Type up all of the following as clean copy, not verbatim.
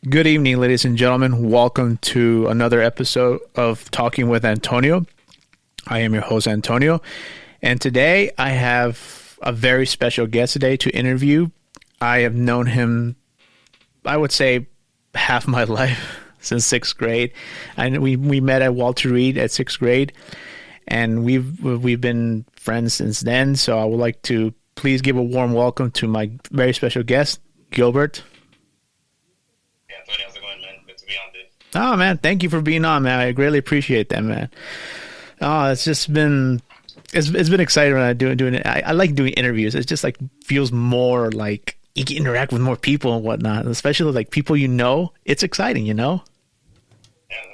Good evening, ladies and gentlemen. Welcome to another episode of Talking with Antonio. I am your host, Antonio, and today I have a very special guest today to interview. I have known him, I would say, half my life since sixth grade. And we met at Walter Reed at sixth grade, and we've been friends since then. So I would like to please give a warm welcome to my very special guest, Gilbert. How's it going, man? Good to be on, dude. Oh, man, thank you for being on, man. I greatly appreciate that, man. Oh, it's been exciting when I doing it. I like doing interviews. It just like feels more like you can interact with more people and whatnot, especially like people you know. It's exciting, you know. Yeah, it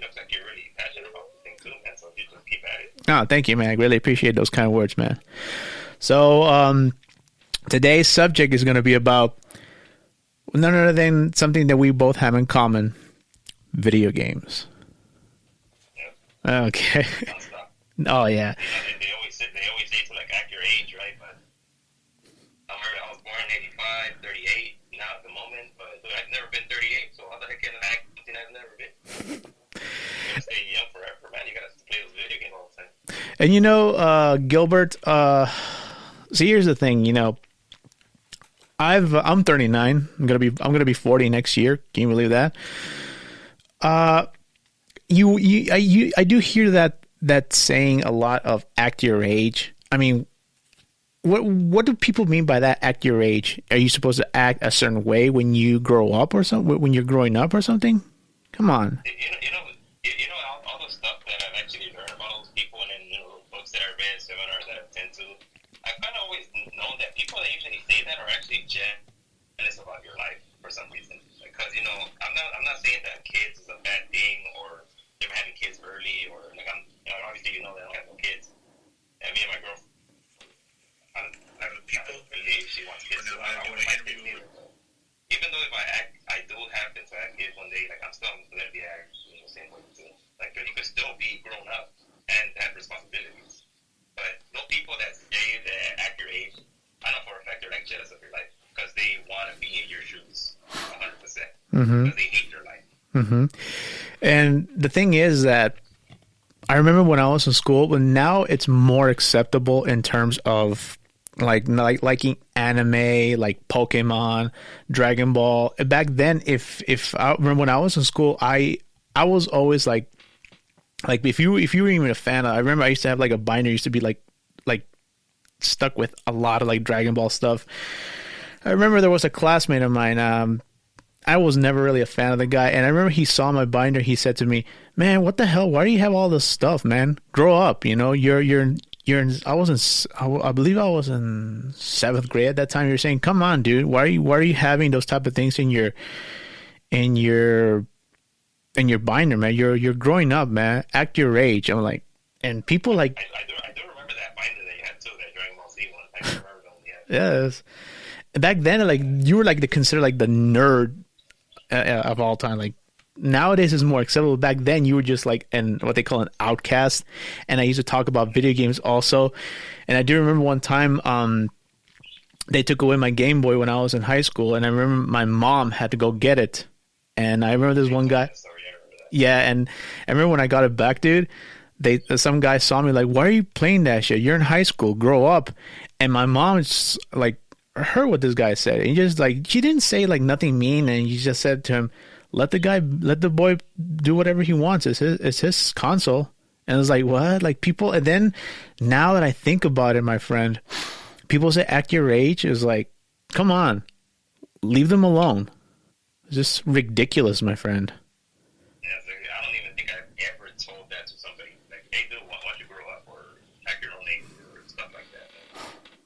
looks like you're really passionate about the thing too, man. So you just keep at it. Oh, thank you, man. I really appreciate those kind of words, man. So, today's subject is going to be about none other than something that we both have in common: video games. Yeah. Okay. Non-stop. Oh yeah. They always say to like act your age, right? But I was born in 85, 38 now at the moment, but I've never been 38, so how the heck can I act something I've never been? You gotta stay young forever, man. You gotta play those video games all the time. And you know, Gilbert, see, here's the thing, you know, I'm 39. I'm gonna be 40 next year. Can you believe that? I do hear that saying a lot of act your age. I mean, what do people mean by that? Act your age? Are you supposed to act a certain way when you grow up or something? When you're growing up or something? Come on. All the stuff that I've actually learned about all those people, and then books that I read, seminars that I've attended to. I've kind of always known that people that usually say that are actually jealous about your life for some reason. Because I'm not saying that kids is a bad thing or them having kids early, or like obviously that I don't have no kids. And me and my girlfriend, I believe she wants kids, so I wouldn't mind kids either. Even though if I do happen to have kids one day, like I'm still gonna be same way too. Like you could still be grown up and have responsibilities. But those people that say that at your age, I know for a fact they're like jealous of your life because they want to be in your shoes 100%. Because they hate your life. Mm-hmm. And the thing is that I remember when I was in school, but now it's more acceptable in terms of like liking anime, like Pokemon, Dragon Ball. Back then, if I remember when I was in school, I was always like if you were even a fan, I remember I used to have like a binder, used to be like stuck with a lot of like Dragon Ball stuff. I remember there was a classmate of mine. I was never really a fan of the guy, and I remember he saw my binder. He said to me, "Man, what the hell? Why do you have all this stuff, man? Grow up, you know. You're in, I believe I was in seventh grade at that time. You're saying, come on, dude. Why are you having those type of things in your binder, man? You're growing up, man. Act your age." I'm like, and people like, I do remember that binder that you had too, that Dragon Ball Z one. I do remember that one. Yeah. Yes. Back then, like you were like considered like the nerd of all time. Like nowadays is more acceptable. Back then you were just like what they call an outcast. And I used to talk about video games also. And I do remember one time they took away my Game Boy when I was in high school, and I remember my mom had to go get it. And I remember this one guy. Yeah, and I remember when I got it back, dude, some guy saw me like, "Why are you playing that shit? You're in high school, grow up." And my mom just like heard what this guy said, and just like she didn't say like nothing mean, and she just said to him, let the boy do whatever he wants. It's his console. And I was like, what? Like people, and then now that I think about it, my friend, people say act your age. Is like, come on, leave them alone. It's just ridiculous, my friend. Yeah, I don't even think I've ever told that to somebody. Like, hey, dude, why don't you grow up or act your own age or stuff like that?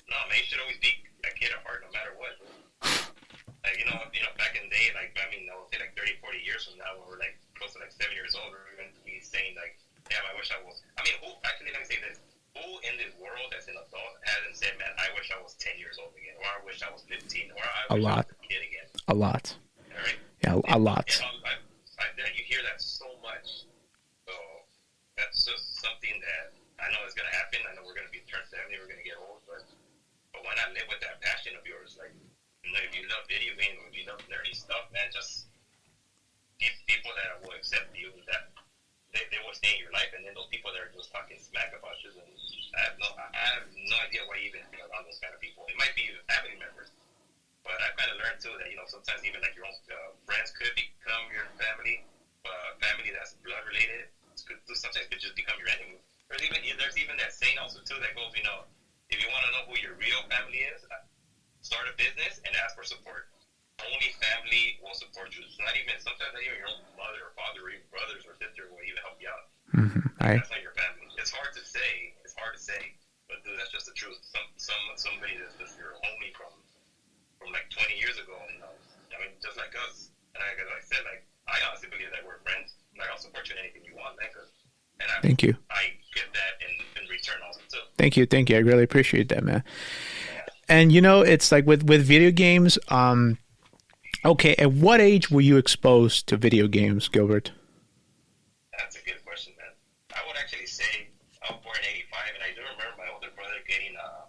No, man, you should always be a kid at heart no matter what. Like, back in the day, like, I mean, I would say like 30, 40 years from now, when we're like close to like 7 years old, we're going to be saying like, damn, I wish I was. I mean, let me say this. Who in this world that's an adult hasn't said, man, I wish I was 10 years old again, or I wish I was 15, or I wish I was a kid again? A lot. All right? Yeah, a lot. You hear that so much. So that's just something that I know is going to happen. I know we're going to be turned 70, we're going to get old, but why not live with that passion of yours? Like, if you love video games, if you love nerdy stuff, man, just people that will accept you, that they will stay in your life, and then those people that are just talking smack about you, and I have no idea why you even hang around those kind of people. It might be even family members, but I've kind of learned too that sometimes even like your own friends could become your family, but family that's blood related sometimes could just become your enemy. There's even that saying also too that goes, if you want to know who your real family is, start a business and ask for support. Only family will support you. It's sometimes not even your own mother or father or even brothers or sister will even help you out. Mm-hmm. That's not your family. It's hard to say, but dude, that's just the truth. Somebody that's just your homie from like 20 years ago, just like us. And like I said, like I honestly believe that we're friends. Like I'll support you in anything you want, man. Thank you. I get that in return also too. Thank you. I really appreciate that, man. And it's like with video games. Okay, at what age were you exposed to video games, Gilbert? That's a good question, man. I would actually say I was born in '85, and I do remember my older brother getting a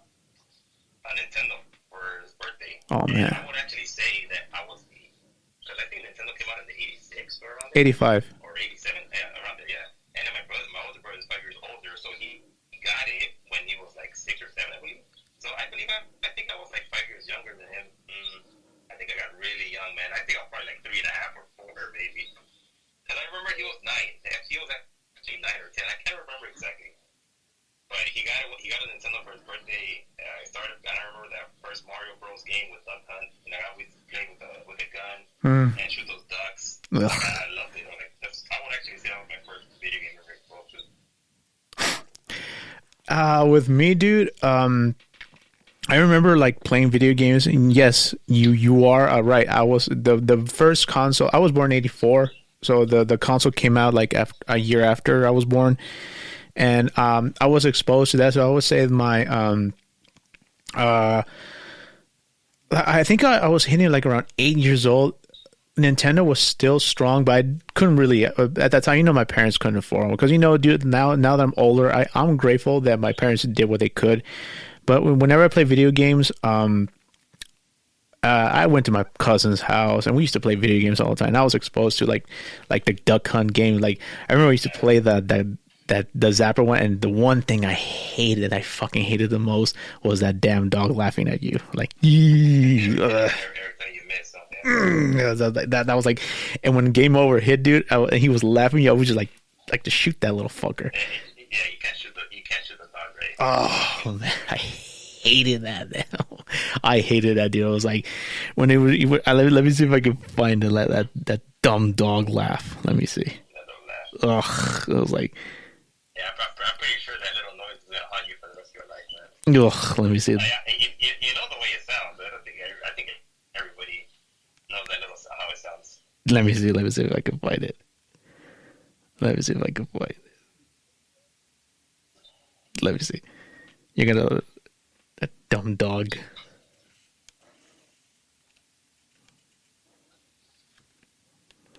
Nintendo for his birthday. Oh man! And I would actually say that I was because I think Nintendo came out in the '86 or around there. '85 or '87, around there, yeah. And then my older brother is 5 years older, so he got it when he was like 6 or 7, I believe. So I think I was like 5 years younger than him. I think I got really young, man. I think I was probably like 3.5 or 4, maybe. Because I remember he was 9. He was actually 9 or 10. I can't remember exactly. But he got a Nintendo for his birthday. And I remember that first Mario Bros. Game with Duck Hunt. I always played with a gun and shoot those ducks. I loved it. I would actually say that was my first video game ever exposed to. With me, dude, I remember like playing video games, and yes, you are right. I was the first console. I was born in '84, so the console came out like a year after I was born, and I was exposed to that. So I would say my I think I was hitting like around 8 years old. Nintendo was still strong, but I couldn't really at that time. My parents couldn't afford them because dude. Now that I'm older, I'm grateful that my parents did what they could. But whenever I play video games, I went to my cousin's house and we used to play video games all the time. And I was exposed to like the Duck Hunt game. Like I remember I used to play the Zapper one, and the one thing I fucking hated the most was that damn dog laughing at you. Like, that was like, and when game over hit, dude, and he was laughing, I was just like to shoot that little fucker. Yeah, you can't shoot the dog, right? Oh man, I hated that. I hated that, dude. I was like, when it was, let me see if I can find that dumb dog laugh. Let me see. Ugh, I was like, yeah, I'm pretty sure that little noise is gonna haunt you for the rest of your life, man. Ugh, let me see. You know the way it sounds. I think everybody knows that little how it sounds. Let me see if I can find it. Let me see. You're gonna a dumb dog.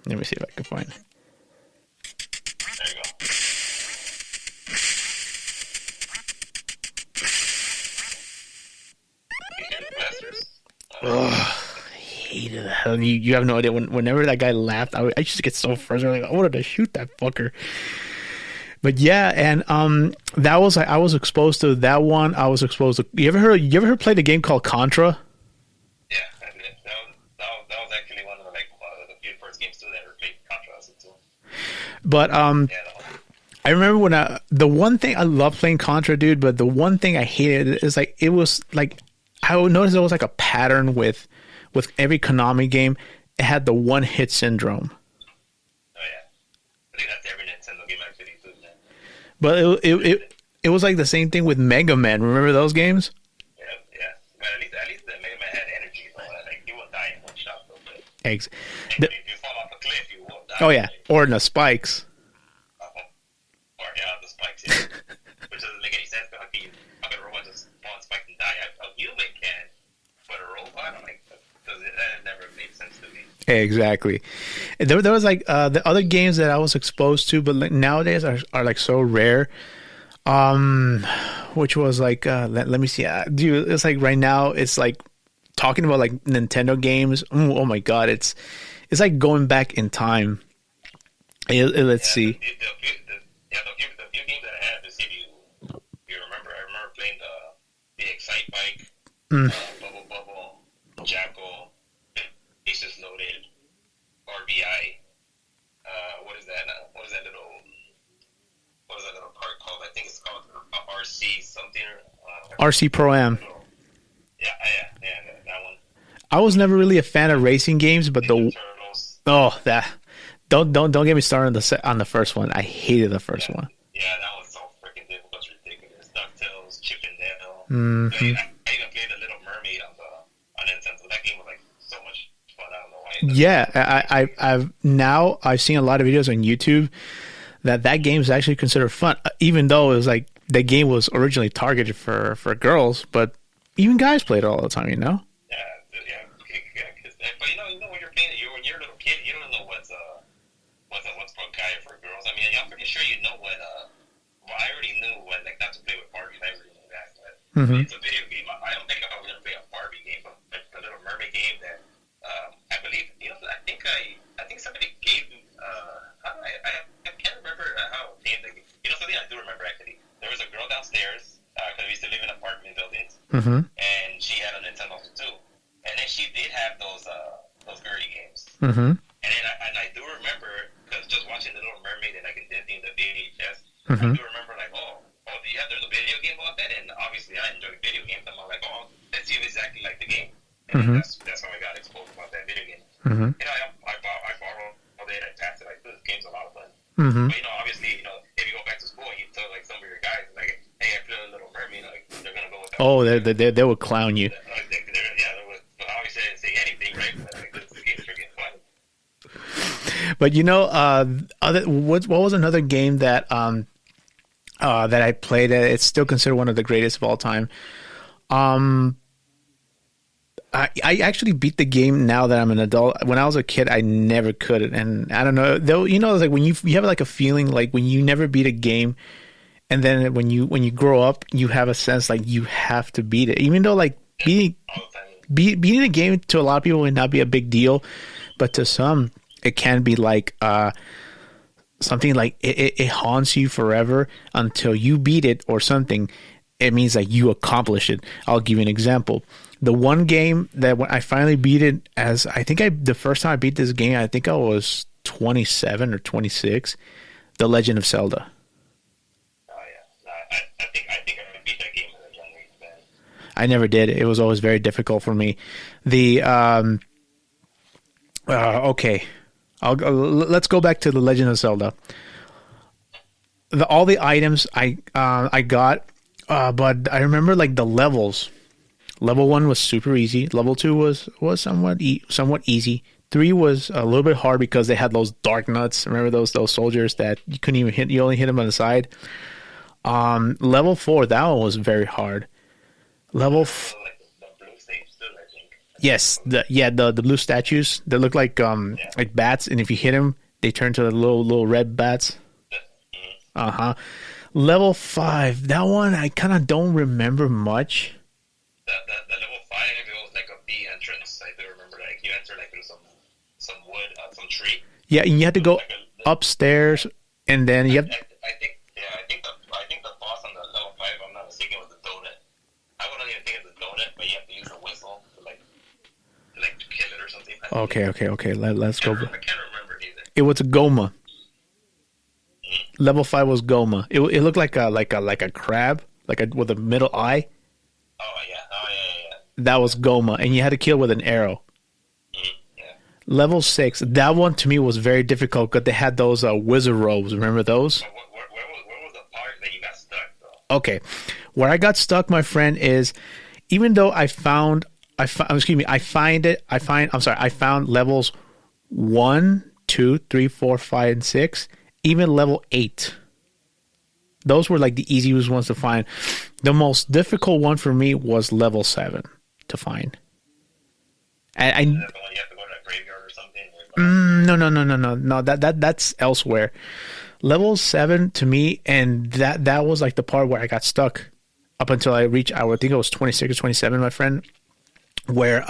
Let me see if I can find it. There you go. I hated that. I mean, you have no idea. Whenever that guy laughed, I just get so frustrated. Like, I wanted to shoot that fucker. But yeah, and that was I was exposed to that one. I was exposed to. You ever heard played a game called Contra? Yeah, I did. That was actually one of the few first games too that I ever played Contra too. But I remember when the one thing I love playing Contra, dude. But the one thing I hated is like it was like I would notice there was like a pattern with every Konami game. It had the one hit syndrome. Oh yeah, I think that's every Nintendo game actually too, man. But it was like the same thing with Mega Man. Remember those games? Yeah. But at least the Mega Man had energy, so like you won't die in one shot. Eggs. If you fall off a cliff, you won't die. Oh yeah, or in the spikes. Or the spikes, yeah. Which doesn't make any sense. How can a robot just fall on spikes and die? A human can, but a robot, that never made sense to me. Exactly. There was like the other games that I was exposed to, but like nowadays are like so rare. Which was like let me see, dude. It's like right now it's like talking about like Nintendo games. Oh my god, it's it's like going back in time. Let's see. The few games that I had, to see if you remember, I remember playing the Excite Bike, Bubble Bubble, Jackal, Aces Loaded, RBI. What is that? What is that little card called? I think it's called RC something. RC Pro Am. Yeah, that one. I was never really a fan of racing games, but don't get me started on the first one. I hated the first one. Yeah, that was so freaking difficult. It's ridiculous. DuckTales, Chip and Dale. Mm-hmm. I even played the Little Mermaid on Nintendo. That game was like so much fun. I don't know why. Yeah, I've seen a lot of videos on YouTube that game is actually considered fun, even though it was like the game was originally targeted for girls, but even guys played it all the time, you know? But you know when you're playing it, when you're a little kid, you don't know what's for a guy or for girls. I mean, I'm pretty sure you know what. Well, I already knew what, like, not to play with Barbie. I already knew that. But it's a video game. I don't think I would ever play a Barbie game, but the Little Mermaid game that I believe. I think somebody gave. I can't remember how it came. Something I do remember actually. There was a girl downstairs because we used to live in apartment buildings, and she had a Nintendo too. And then she did have those girly games. And then I do remember, because just watching The Little Mermaid and like condensing the VHS, I do remember like, yeah, there's a video game about that, and obviously I enjoy video games. I'm like, let's see if it's exactly like the game. And that's how I got exposed about that video game. I borrowed it, I passed it, like, this game's a lot of fun. But obviously, if you go back to school and you tell like some of your guys, like, hey, I played a Little Mermaid, like, they're gonna go with that. Oh, they will clown you. Obviously, I didn't say anything, right? But like, this game's freaking fun. But what was another game that that I played? It's still considered one of the greatest of all time. I actually beat the game now that I'm an adult. When I was a kid, I never could, and I don't know. Though it's like when you have like a feeling like when you never beat a game, and then when you grow up, you have a sense like you have to beat it, even though like beating a game to a lot of people would not be a big deal, but to some it can be like something like it haunts you forever until you beat it or something. It means like you accomplished it. I'll give you an example. The one game that when I finally beat it, the first time I beat this game, I think I was 27 or 26, The Legend of Zelda. Oh yeah, I think I beat that game at a young age, man. I never did. It was always very difficult for me. Okay, let's go back to The Legend of Zelda. All the items I got, but I remember like the levels. Level 1 was super easy. Level 2 was somewhat easy. 3 was a little bit hard because they had those dark nuts. Remember those soldiers that you couldn't even hit? You only hit them on the side. Level 4, that one was very hard. Yes, the blue statues that look like bats, and if you hit them, they turn to the little red bats. Level 5, that one I kind of don't remember much. The level 5, it was like a B entrance. I do remember, like, you enter like through some wood, some tree. Yeah, and you had to go upstairs, and then you have. I think the boss on the level 5, I'm not mistaken, was the donut. I wouldn't even think it's a donut, but you have to use a whistle to kill it or something. Okay. Let's go. I can't remember either. It was a Goma. Level 5 was Goma. It looked like a crab, with a middle eye. Oh yeah. That was Goma, and you had to kill with an arrow. Yeah. Level 6, that one to me was very difficult because they had those wizard robes. Remember those? Where was the part that you got stuck, though? Okay, where I got stuck, my friend, is even though I found levels 1, 2, 3, 4, 5, and 6, even level 8. Those were like the easiest ones to find. The most difficult one for me was level 7 to find. And Is that the one you have to go to a graveyard or something? No. That's elsewhere. Level 7 to me, and that was like the part where I got stuck up until I reached. I think it was 26 or 27, my friend. Where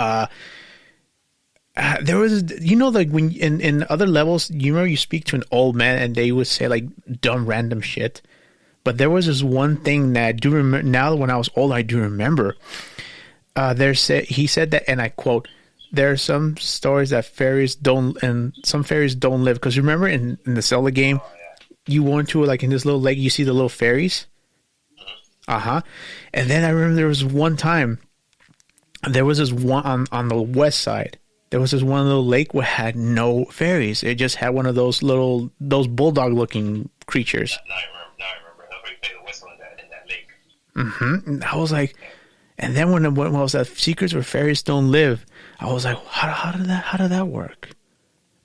There was, like when in other levels, you remember you speak to an old man and they would say like dumb random shit. But there was this one thing that I do remember now. When I was old, I do remember. He said that, and I quote: "There are some stories that fairies don't, and some fairies don't live." Because remember in the Zelda game, you went to like in this little lake, you see the little fairies. And then I remember there was one time, there was this one on the west side. There was this one little lake where had no fairies. It just had one of those bulldog looking creatures. Now I remember. That's where you play the whistle in that lake. And I was like, and then when I was at Secrets Where Fairies Don't Live, I was like, how did that work?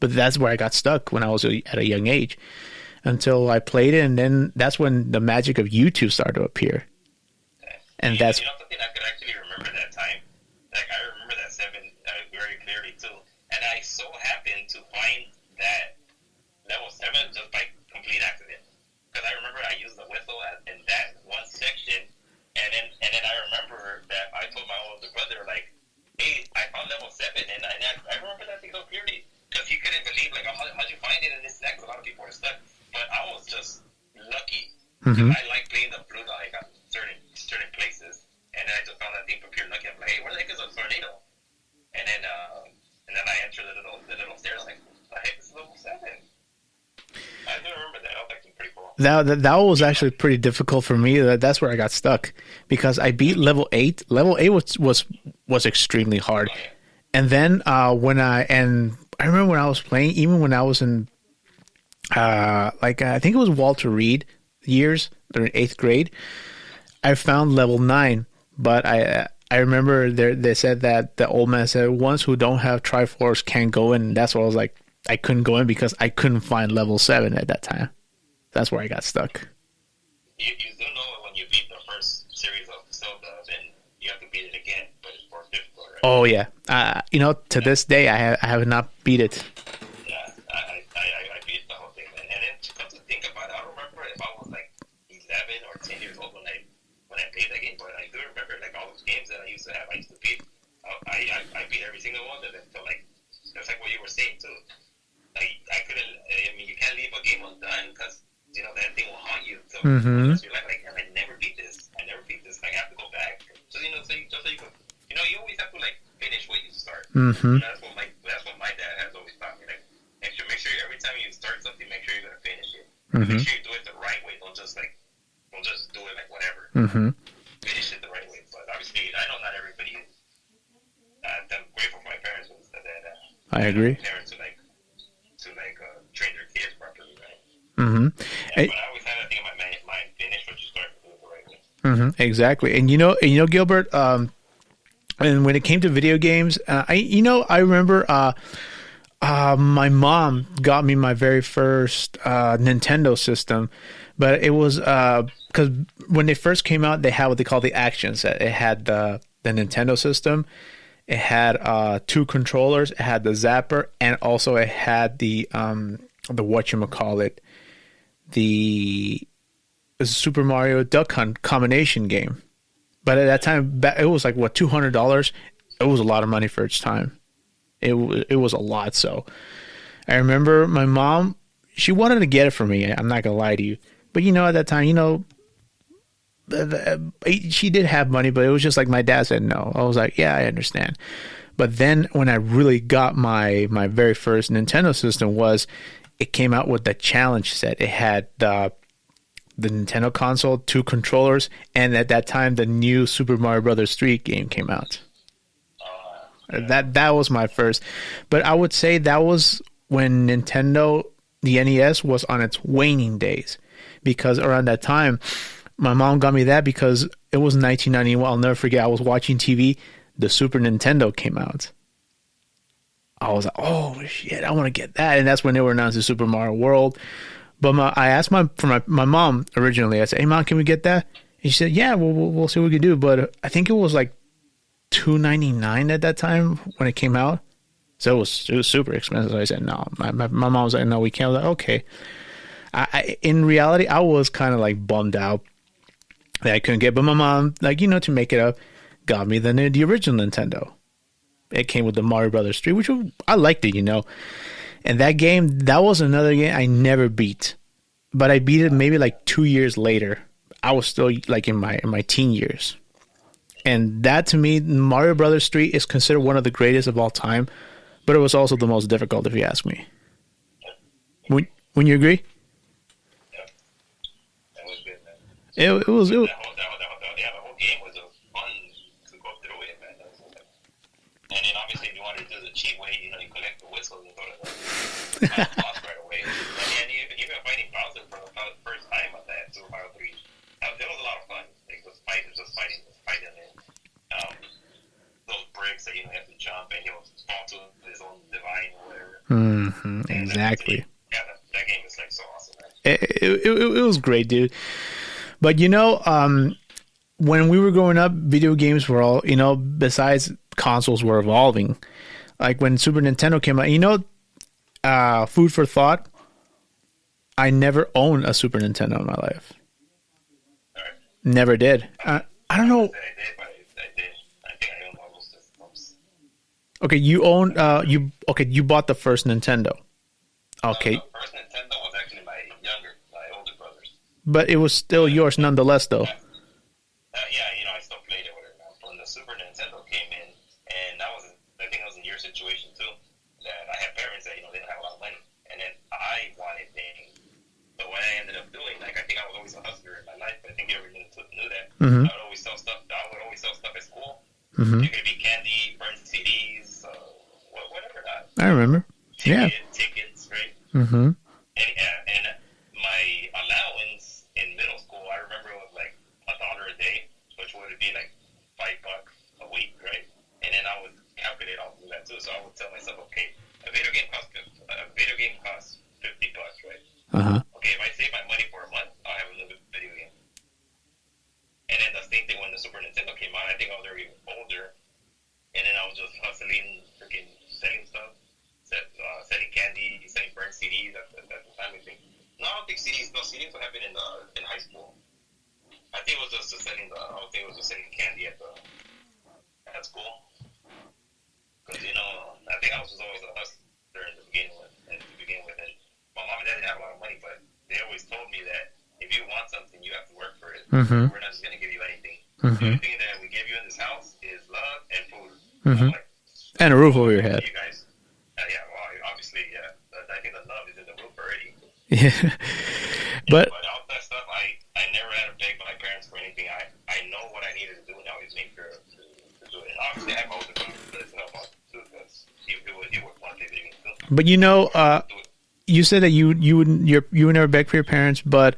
But that's where I got stuck when I was at a young age, until I played it, and then that's when the magic of YouTube started to appear. And that's something I could actually remember that time. Like I remember that 7 very clearly too, and I so happened to find that level 7 just by complete accident. Because I remember I used the whistle in that one section, and then I remember that I told my older brother like, "Hey, I found level 7," and I remember that thing so clearly because he couldn't believe like, how'd you find it in this deck? A lot of people were stuck, but I was just lucky. I like playing the blue like on certain places, and then I just found that thing from pure lucky. I'm like, "Hey, where the heck is a tornado?" And then I entered the little stairs like, "What the heck is level 7?" I do remember that. That was actually pretty cool. That was actually pretty difficult for me. That's where I got stuck because I beat level 8. Level 8 was extremely hard. And then I remember when I was playing, even when I was in I think it was Walter Reed years, during 8th grade, I found level 9, but I remember they said that the old man said ones who don't have Triforce can't go in. And that's what I was like. I couldn't go in because I couldn't find level 7 at that time. That's where I got stuck. You do know when you beat the first series of Zelda, then you have to beat it again, but it's more difficult, right? Oh yeah, to this day I have not beat it. Yeah, I beat the whole thing, man. And then to come to think about it, I don't remember if I was like 11 or 10 years old when I played that game, but I do remember like all those games that I used to have. I used to beat. I beat every single one of them. So like, that's like what you were saying too. Like I couldn't. I mean, you can't leave a game undone because that thing will haunt you. So you're like, I never beat this. Like I have to go back. So so you could. You always have to like finish what you start. That's what my dad has always taught me. Like make sure every time you start something, make sure you're gonna finish it. Make sure you do it the right way. Don't just do it like whatever. Finish it the right way. But obviously, I know not everybody is. I'm grateful for my parents that I agree. Parents to train their kids properly, right? But I always had that thing in my mind: finish what you start, do it the right way. Exactly. And Gilbert. And when it came to video games, I remember my mom got me my very first Nintendo system, but it was because when they first came out, they had what they call the action set. It had the Nintendo system. It had 2 controllers. It had the zapper, and also it had the whatchamacallit, the Super Mario Duck Hunt combination game. But at that time, it was like $200. It was a lot of money for its time. It was a lot. So I remember my mom, she wanted to get it for me. I'm not gonna lie to you, but at that time, she did have money, but it was just like my dad said no. I was like, yeah, I understand. But then when I really got my very first Nintendo system, it came out with the challenge set. It had the Nintendo console, 2 controllers, and at that time the new Super Mario Brothers 3 game came out. That was my first. But I would say that was when Nintendo, the NES, was on its waning days, because around that time my mom got me that because it was 1991. I'll never forget. I was watching TV. The Super Nintendo came out. I was like, oh shit, I want to get that. And that's when they were announcing Super Mario World. But I asked my mom originally. I said, "Hey mom, can we get that?" And she said, "Yeah, we'll see what we can do." But I think it was like $299 at that time when it came out, so it was super expensive. So I said, "No." My mom was like, "No, we can't." I was like, okay. In reality, I was kind of like bummed out that I couldn't get, but my mom, to make it up, got me the original Nintendo. it came with the Mario Brothers 3, which I liked it, you know. And that game, that was another game I never beat, but I beat it maybe like 2 years later. I was still like in my teen years, and that to me, Mario Brothers 3 is considered one of the greatest of all time, but it was also the most difficult, if you ask me. When you agree? Yeah, that was good, man. It was. The whole game was fun to go through it, man. And then obviously, if you wanted to do the cheat way, you know, you collect the whistles and go to the boss right away. And even fighting Bowser for the first time on that Super Mario 3, that was a lot of fun. Like, just fighting, and those bricks that you have to jump, and he'll fall to his own divine or whatever. Mm-hmm, exactly. Yeah, that game is like so awesome, man. It was great, dude. But you know, when we were growing up, video games were all, you know, besides consoles were evolving. Like when Super Nintendo came out, you know, food for thought, I never owned a Super Nintendo in my life. Right. Never did. I don't know. I did, but I did. I think I own all those systems. Okay, you owned you bought the first Nintendo. Okay. The first Nintendo was actually my older brother's. But it was still yours nonetheless, though. Yeah, you know, I still played it with it. When the Super Nintendo came in, and I think it was in your situation too, that I had parents that, you know, didn't have a lot of money, and then I wanted things. So what I ended up doing, like, I think I was always a hustler in my life. I think everyone knew that. Mm-hmm. I would always sell stuff at school. Mm-hmm. It could be candy, burnt CDs, whatever that. I remember. Tickets, right? Mm-hmm. And my allowance in middle school, I remember it was like $1 a day, which would be like $5 a week, right? And then I would calculate all of that too. So I would tell myself, okay, a video game costs $50, right? Uh-huh. Okay, if I save my money for a month, I'll have a little video game. And then the same thing when the Super Nintendo came out, I think I was already older, and then I was just hustling, freaking selling stuff. Selling candy, selling burnt CDs at the time, I think. No, I don't think CDs. No, CDs would happen in high school. I think it was just selling candy at school. Because, you know, I think I was just always a hustler to begin with. And my mom and dad didn't have a lot of money, but they always told me that if you want something, you have to work for it. Mm-hmm. We're not just going to give you anything. Mm-hmm. The only thing that we give you in this house is love and food. Mm-hmm. Like, And a roof over your head. You guys. Yeah, well, obviously, yeah. I think the love is in the roof already. Yeah. But all that stuff, I never had to beg my parents for anything. I know what I needed to do, and I always made sure to do it. And obviously, I have older brothers that help out too, because he would want to play video games too. But you know, you said that you would never beg for your parents, but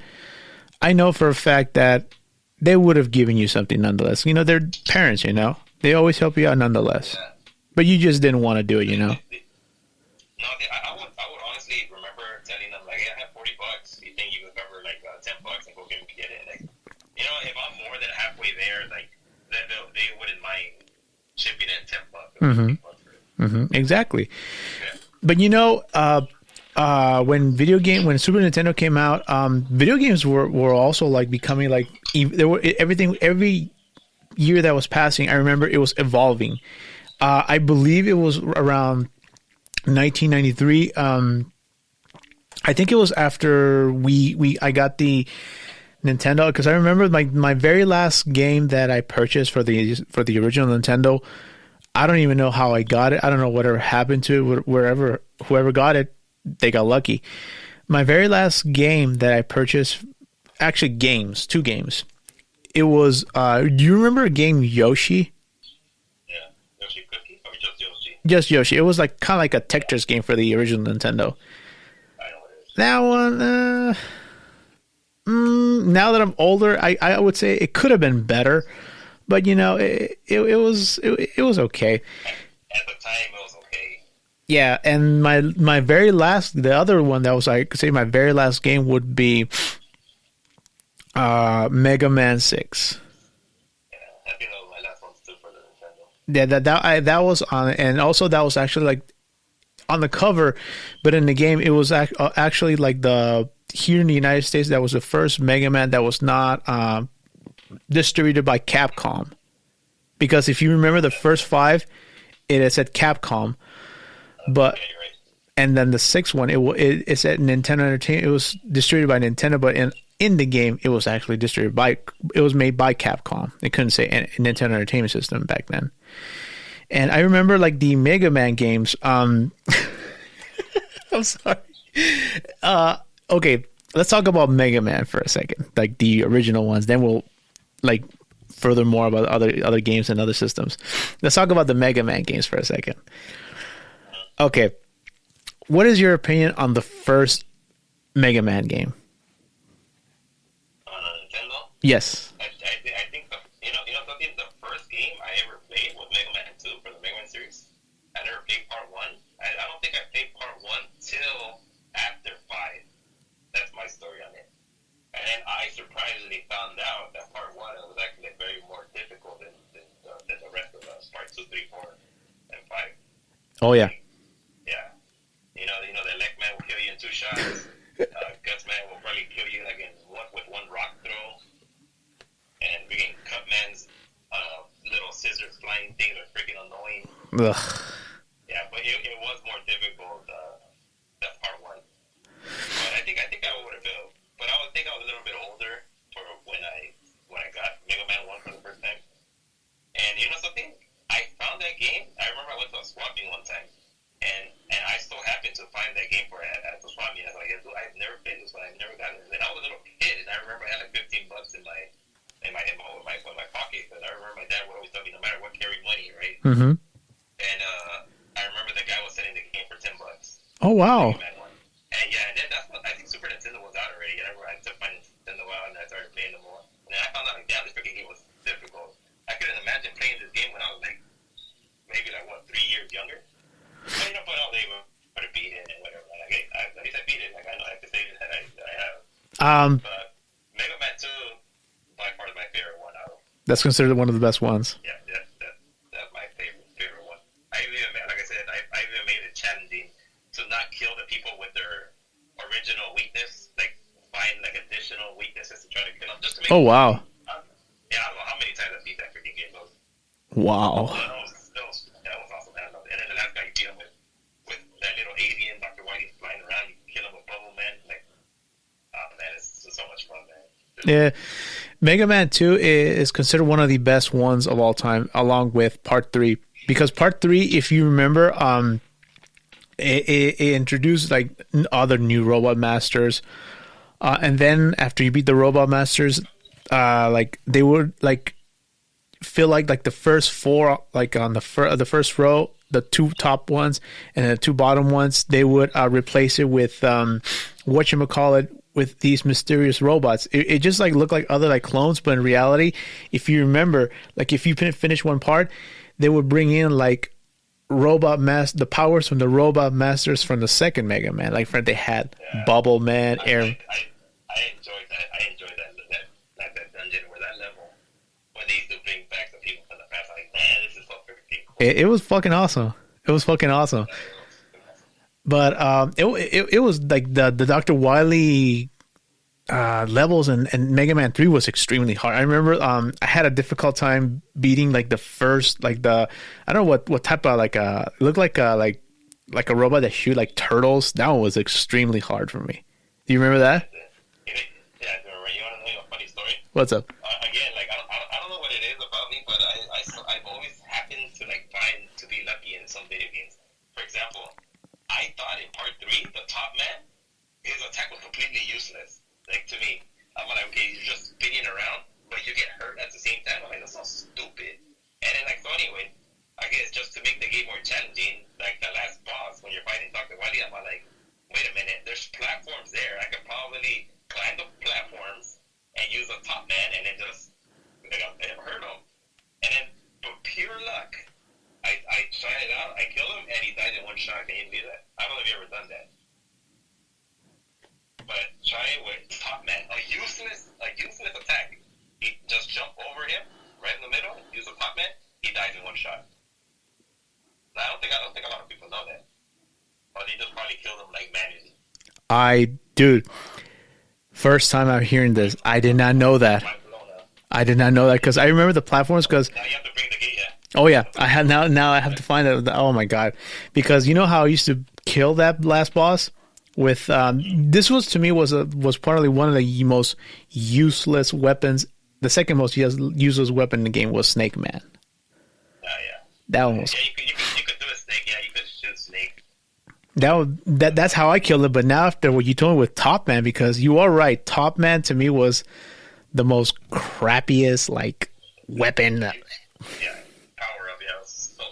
I know for a fact that they would have given you something nonetheless. You know, they're parents. You know, they always help you out nonetheless. Yeah. But you just didn't want to do it. You know. No, I would honestly remember telling them, like, hey, I have $40. You think you could cover like $10 and go get it? Like, you know, if I'm more than halfway there, like, they wouldn't mind chipping in $10. Mm-hmm. Mm-hmm. Exactly. Yeah. But you know, when Super Nintendo came out, video games were also like becoming like every year that was passing. I remember it was evolving. I believe it was around 1993. I think it was after I got the Nintendo, because I remember my very last game that I purchased for the original Nintendo. I don't even know how I got it. I don't know whatever happened to it. Whoever got it, they got lucky. My very last game that I purchased, actually two games. It was. Do you remember a game Yoshi? Yoshi Cookie or just Yoshi? Just Yoshi. It was like kind of like a Tetris game for the original Nintendo. I know what it is. That one, now that I'm older, I would say it could have been better, but you know, it was okay. At the time, it was okay. Yeah, and the other one that was, I could say, my very last game would be Mega Man 6. I think that was my last one too for the Nintendo. Yeah, that was on, and also that was actually like on the cover, but in the game it was actually like here in the United States, that was the first Mega Man that was not distributed by Capcom. Because if you remember the first 5, it said Capcom, but Yeah, you're right. and then the sixth one it said Nintendo Entertainment. It was distributed by Nintendo, but in the game it was actually distributed by it was made by Capcom. It couldn't say Nintendo Entertainment System back then. And I remember like the Mega Man games. I'm sorry. Okay, let's talk about Mega Man for a second, like the original ones. Then we'll like furthermore about other games and other systems. Let's talk about the Mega Man games for a second. Okay, what is your opinion on the first Mega Man game? On a Nintendo, Yes. I think something. The first game I ever played was Mega Man 2 for the Mega Man series. I never played Part 1. I don't think I played Part 1 till after 5. That's my story on it. And then I surprisingly found out that Part 1 was actually very more difficult than the rest of us. Part 2, 3, 4, and 5. Oh yeah. Yeah. You know that Leg Man will kill you in 2 shots. Guts Man will probably kill you like with one rock throw. And freaking Cut Man's little scissors flying things are freaking annoying. Ugh. Yeah, but it was more difficult that Part 1. But I think I would have been. But I would think I was a little bit older for when I got Mega Man 1 for the first time. And you know something? I found that game. I remember I went to a swap meet one time, and I so happened to find that game at the swap meet. I was like, I've never played this one. I've never gotten it. And I was a little kid, and I remember I had like $15 in my pocket. Because I remember my dad would always tell me, no matter what, carry money, right? Mm-hmm. And I remember the guy was selling the game for $10. Oh wow. Mega Man 1. And yeah, and then that's what I think Super Nintendo was out already. And I remember I took my Nintendo out and I started playing them more. And then I found out like, damn, this freaking game was difficult. I couldn't imagine playing this game when I was like maybe 3 years younger. But but I was able to beat it and whatever. Like, at least I beat it. Like I know I have to say that I have. But Mega Man 2 by far is my favorite one out of. That's considered one of the best ones. Yeah, that's my favorite one. I even like I said, I even made it challenging to not kill the people with their original weakness, like find like additional weaknesses to try to kill them, just to make. Oh wow. Yeah, I don't know how many times I beat that freaking game. Wow. That was awesome, man. And then the last guy you beat him with that little alien, Dr. Whitey's flying around, you kill him with Bubble Man. Like, oh man, it's so much fun, man. Yeah. Mega Man 2 is considered one of the best ones of all time, along with Part 3. Because Part 3, if you remember, it introduced like other new Robot Masters. And then after you beat the Robot Masters, like they would like feel like the first 4, like on the first row, the 2 top ones and the 2 bottom ones, they would replace it with whatchamacallit, with these mysterious robots. It just like looked like other like clones, but in reality, if you remember, like if you finish one part, they would bring in like the powers from the Robot Masters from the second Mega Man. Like they had Bubble Man, Air. I enjoyed that. I enjoyed that dungeon or that level when they used to bring back the people from the past. Like, man, this is so freaking cool. It was fucking awesome. It was fucking awesome. But it was like the Dr. Wily levels and Mega Man 3 was extremely hard. I remember I had a difficult time beating like the first, like I don't know what type of like it looked like a robot that shoot like turtles. That one was extremely hard for me. Do you remember that? Yeah, I remember. You want to know a funny story? What's up? Again, like I don't know what it is about me, but I've always happened to like find to be lucky in some video games. For example, I thought in Part 3, the top man, his attack was completely useless. Like, to me, I'm like, okay, you're just spinning around, but you get hurt at the same time. I'm like, that's so stupid. And then, like, so anyway, I guess just to make the game more challenging, like, the last boss, when you're fighting Dr. Wily, I'm like, wait a minute, there's platforms there. I could probably climb the platforms and use the top man and then just, hurt him. And then, for pure luck, I tried it out, I killed him, and he died in one shot. Can you believe that? I don't know if you've ever done that. But try it with Top Man. A useless attack. He just jump over him, right in the middle, use a Top Man, he dies in one shot. Now, I don't think a lot of people know that. Or they just probably killed him like manually. Dude, first time I'm hearing this, I did not know that. I did not know that because I remember the platforms because now you have to bring the game, Oh yeah, I have now. I have to find out. Oh my god, because you know how I used to kill that last boss with this was to me was probably one of the most useless weapons. The second most useless weapon in the game was Snake Man. Yeah. That one was Yeah, you could do a snake. Yeah, you could shoot snake. that's how I killed it. But now after what you told me with Top Man, because you are right, Top Man to me was the most crappiest like weapon. Yeah, power up. Yeah, it's so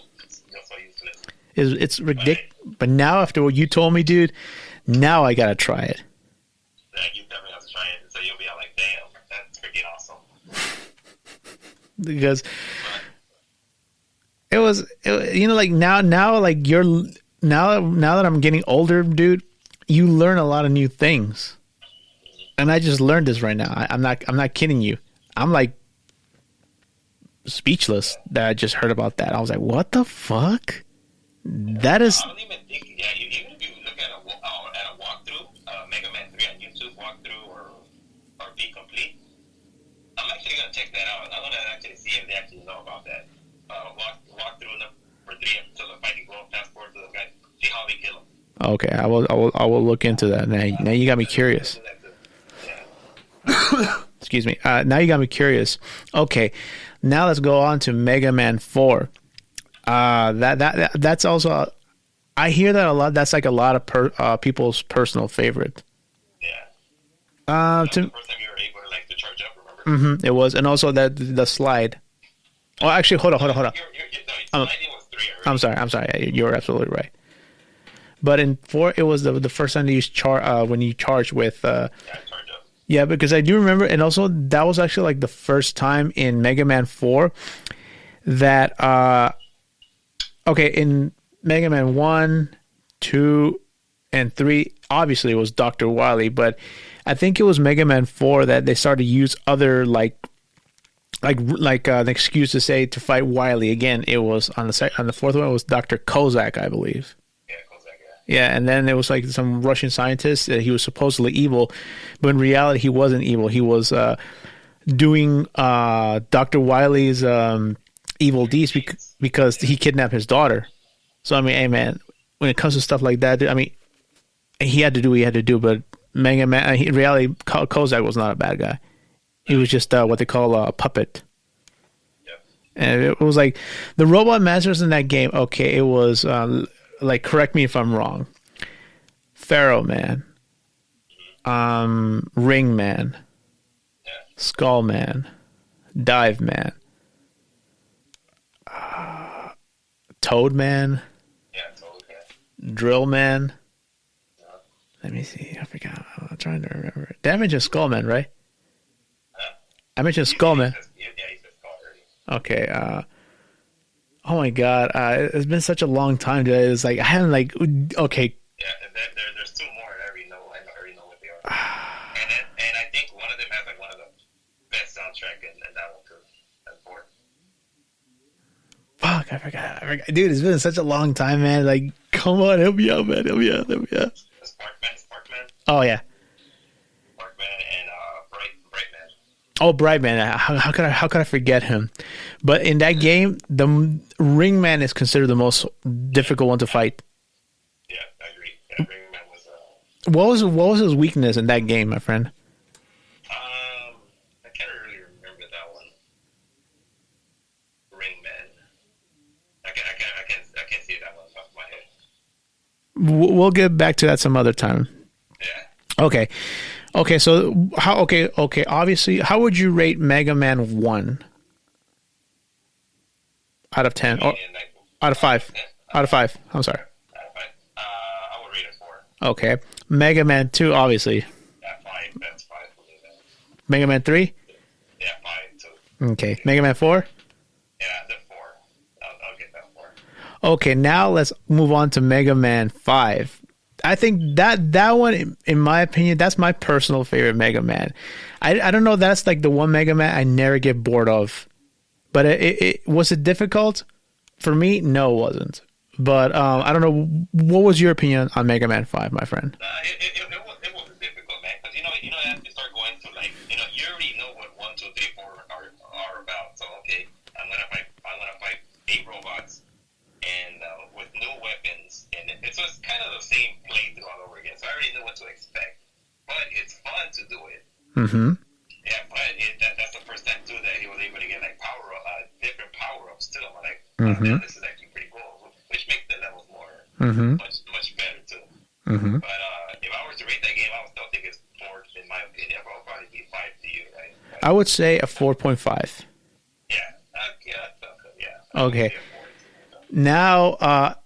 useless. It's ridiculous. But now after what you told me, dude, now I gotta try it. Yeah, you definitely have to try it. So you'll be like, damn, that's freaking awesome. Because it, like now like you're now that I'm getting older, dude, you learn a lot of new things. And I just learned this right now. I'm not kidding you. I'm like speechless that I just heard about that. I was like, what the fuck? That is. I don't even think. Yeah, even if you look at a walkthrough, Mega Man 3 on YouTube walkthrough or Be Complete, I'm actually gonna check that out. I'm gonna actually see if they actually know about that. Walkthrough number 3 until the fighting glow passport to the guy. See how they kill him. Okay, I will look into that. Now you got me curious. Excuse me. Now you got me curious. Okay, now let's go on to Mega Man 4. That's also, I hear that a lot. That's like a lot of people's personal favorite. Yeah. The first time you were able to like to charge up, remember? It was, and also that the slide. Oh, actually, hold on. No, sliding was 3 already. I'm sorry. Yeah, you're absolutely right. But in 4, it was the first time they used when you charge with. Charge up. Yeah, because I do remember, and also that was actually like the first time in Mega Man 4 that. Okay, in Mega Man 1, 2, and 3, obviously it was Dr. Wily, but I think it was Mega Man 4 that they started to use other like an excuse to say to fight Wily again. It was on the fourth one. It was Dr. Kozak, I believe. Yeah, Kozak. Yeah. Yeah, and then it was like some Russian scientist that he was supposedly evil, but in reality he wasn't evil. He was doing Dr. Wily's evil deeds because he kidnapped his daughter. So I mean, hey man, when it comes to stuff like that, I mean, he had to do what he had to do. But Mega Man, in reality, Kozak was not a bad guy. He was just what they call a puppet. Yep. And it was like the robot masters in that game. Okay, it was like, correct me if I'm wrong. Pharaoh Man, Ring Man, Skull Man, Dive Man. Toad Man. Yeah, Toad Man. Drill Man. Yeah. Let me see. I forgot. I'm trying to remember. Did I mention Skull Man, right? I mentioned Skull Man. Yeah, he said Skull already. Okay. Oh my god. It's been such a long time. Dude. It's like I haven't like. Okay. Yeah, there's 2 more. I already know what they are. and I think one of them has like one of the best soundtrack in that one too. That's 4. Fuck, I forgot. Dude, it's been such a long time, man. Like, come on, help me out, man. Help me out. Sparkman. Oh, yeah. Sparkman and Brightman. Oh, Brightman. How could I forget him? But in that game, the Ring Man is considered the most difficult one to fight. Yeah, I agree. Yeah, Ring Man was... What was his weakness in that game, my friend? I can't really remember that one. Ring Man. I can't see that one off the top of my head. We'll get back to that some other time. Yeah. Okay. So how? Okay. Obviously, how would you rate Mega Man 1 out of 10 or out of 5? Out of 5. I'm sorry. Out of 5. I would rate it 4. Okay. Mega Man 2, obviously. Yeah, 5. That's 5 for me. Mega Man 3. Yeah, 5 too. Okay. Mega Man 4. Yeah, the 4. I'll get that 4. Okay. Now let's move on to Mega Man 5. I think that one, in my opinion, that's my personal favorite Mega Man. I don't know. That's like the one Mega Man I never get bored of. But it was it difficult for me? No, it wasn't. But I don't know. What was your opinion on Mega Man 5, my friend? It wasn't difficult, man. Because you as you start going to like, you already know what 1, 2, 3, 4 are about. So okay, I'm gonna fight so it's kind of the same playthrough all over again. So I already knew what to expect, but it's fun to do it. Mm-hmm. Yeah, but that's the first time too that he was able to get like different power ups too. I'm like, Mm-hmm. this is actually pretty cool, which makes the levels more Mm-hmm. much better too. Mm-hmm. But if I was to rate that game, I would still think it's 4 in my opinion. I'll probably be 5 to you, right? But, I would say a 4.5. Yeah. Okay. Now,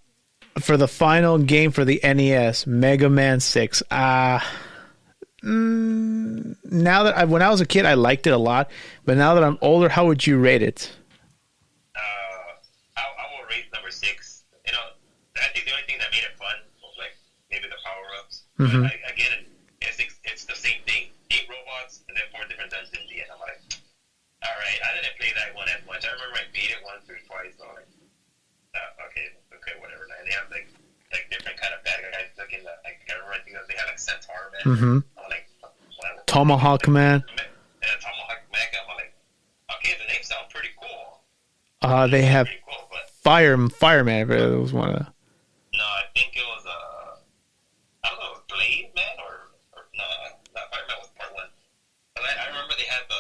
for the final game for the NES, Mega Man 6. Now that when I was a kid, I liked it a lot, but now that I'm older, how would you rate it? I will rate number 6. You know, I think the only thing that made it fun was like maybe the power ups. Mm-hmm. But again, it's the same thing. 8 robots and then 4 different dungeons at the end. I'm like, all right, I didn't play that one as much. I remember I beat it once or twice. So I'm like, okay, whatever. And they have like different kind of bad guys looking. I remember I think they had like Centaur Man. Mm-hmm. I'm like, Tomahawk Man. Yeah, Tomahawk Man. I'm like, okay, the names sound pretty cool. They have pretty cool, but Fireman. It was one of the. no, I think it was I don't know, Blade Man or no, not Fireman was part 1. But I remember they had the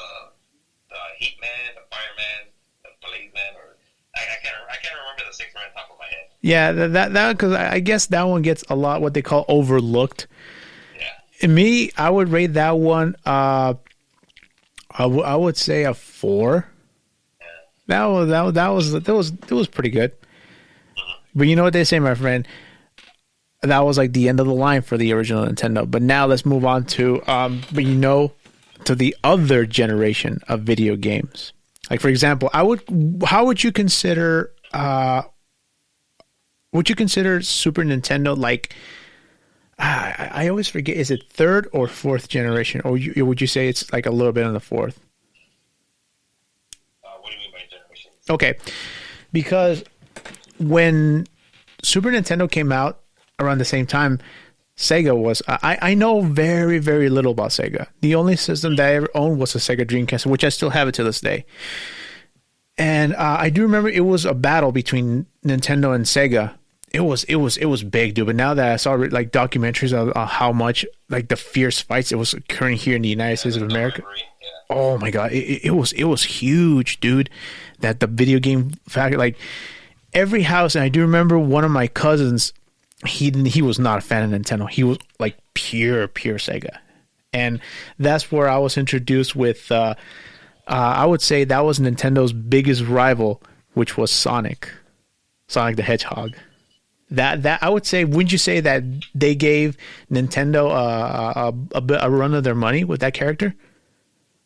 Heat Man, the Fireman, the Blade Man, or I can't remember the 6th right on top of my head. Yeah, that because I guess that one gets a lot what they call overlooked. Yeah. Me, I would rate that one. I would say a 4. Yeah. That was pretty good. But you know what they say, my friend? That was like the end of the line for the original Nintendo. But now let's move on to to the other generation of video games. Like for example, how would you consider Super Nintendo like? I always forget. Is it 3rd or 4th generation, or would you say it's like a little bit on the 4th? What do you mean by generation? Okay, because when Super Nintendo came out around the same time, Sega was. I know very, very little about Sega. The only system that I ever owned was a Sega Dreamcast, which I still have it to this day. And I do remember it was a battle between Nintendo and Sega. It was big, dude. But now that I saw like documentaries of how much like the fierce fights it was occurring here in the United States of America. Yeah. Oh my god, it was huge, dude. That the video game factor, like every house, and I do remember one of my cousins. He was not a fan of Nintendo. He was like pure Sega, and that's where I was introduced with. I would say that was Nintendo's biggest rival, which was Sonic the Hedgehog. That I would say. Wouldn't you say that they gave Nintendo a run of their money with that character?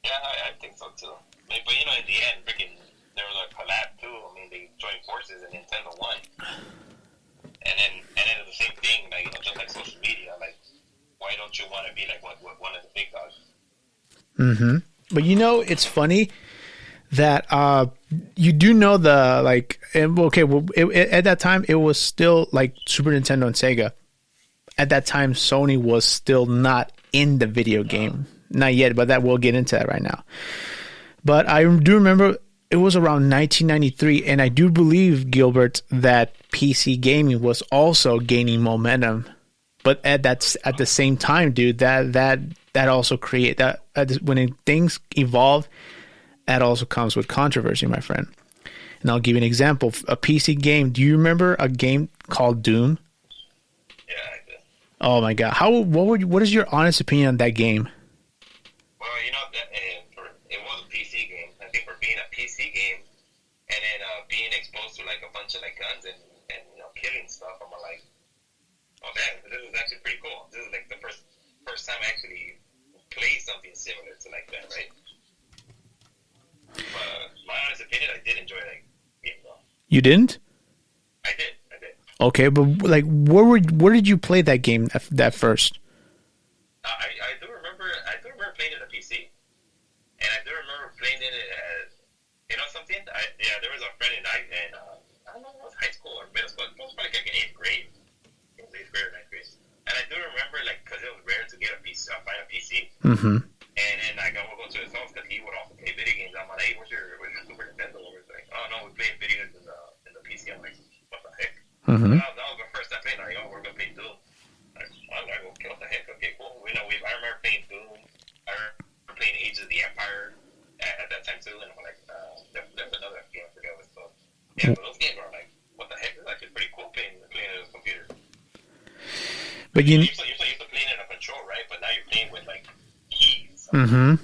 Yeah, I think so too. But you know, in the end, freaking there was a collab too. I mean, they joined forces and Nintendo won. And then the same thing, like just like social media, like why don't you want to be like one of the big dogs? Mm-hmm. But it's funny that you do know the like. Okay, well, at that time it was still like Super Nintendo and Sega. At that time, Sony was still not in the video game, not yet. But we'll get into that right now. But I do remember it was around 1993, and I do believe, Gilbert, that PC gaming was also gaining momentum. But at the same time, dude, that also create that when things evolve, that also comes with controversy, my friend. And I'll give you an example. A PC game. Do you remember a game called Doom? Yeah, I do. Oh my god! What is your honest opinion on that game? Well, it was a PC game. I think for being a PC game, and then being exposed to like a bunch of like guns and killing stuff, I'm like, oh man, this is actually pretty cool. This is like the first time I actually played something similar to like that, right? My honest opinion, I did enjoy that game though. You didn't? I did. Okay, but like, where did you play that game that first? I do remember playing it on PC, and I do remember playing it at something. There was a friend and I don't know if it was high school or middle school. It was probably like in 8th grade. It was 8th grade or 9th grade, and I do remember like because it was rare to get find a PC. Mm-hmm. And then I would go to his house because he would also play video games. I'm like, hey, where's your Super Nintendo? He's like, oh no, we play video games in the PC. I'm like, what the heck? Mm-hmm. That was the first time playing. Like, oh, we're gonna play But you're so used to playing in a control, right? But now you're playing with like keys. Mm-hmm. I'm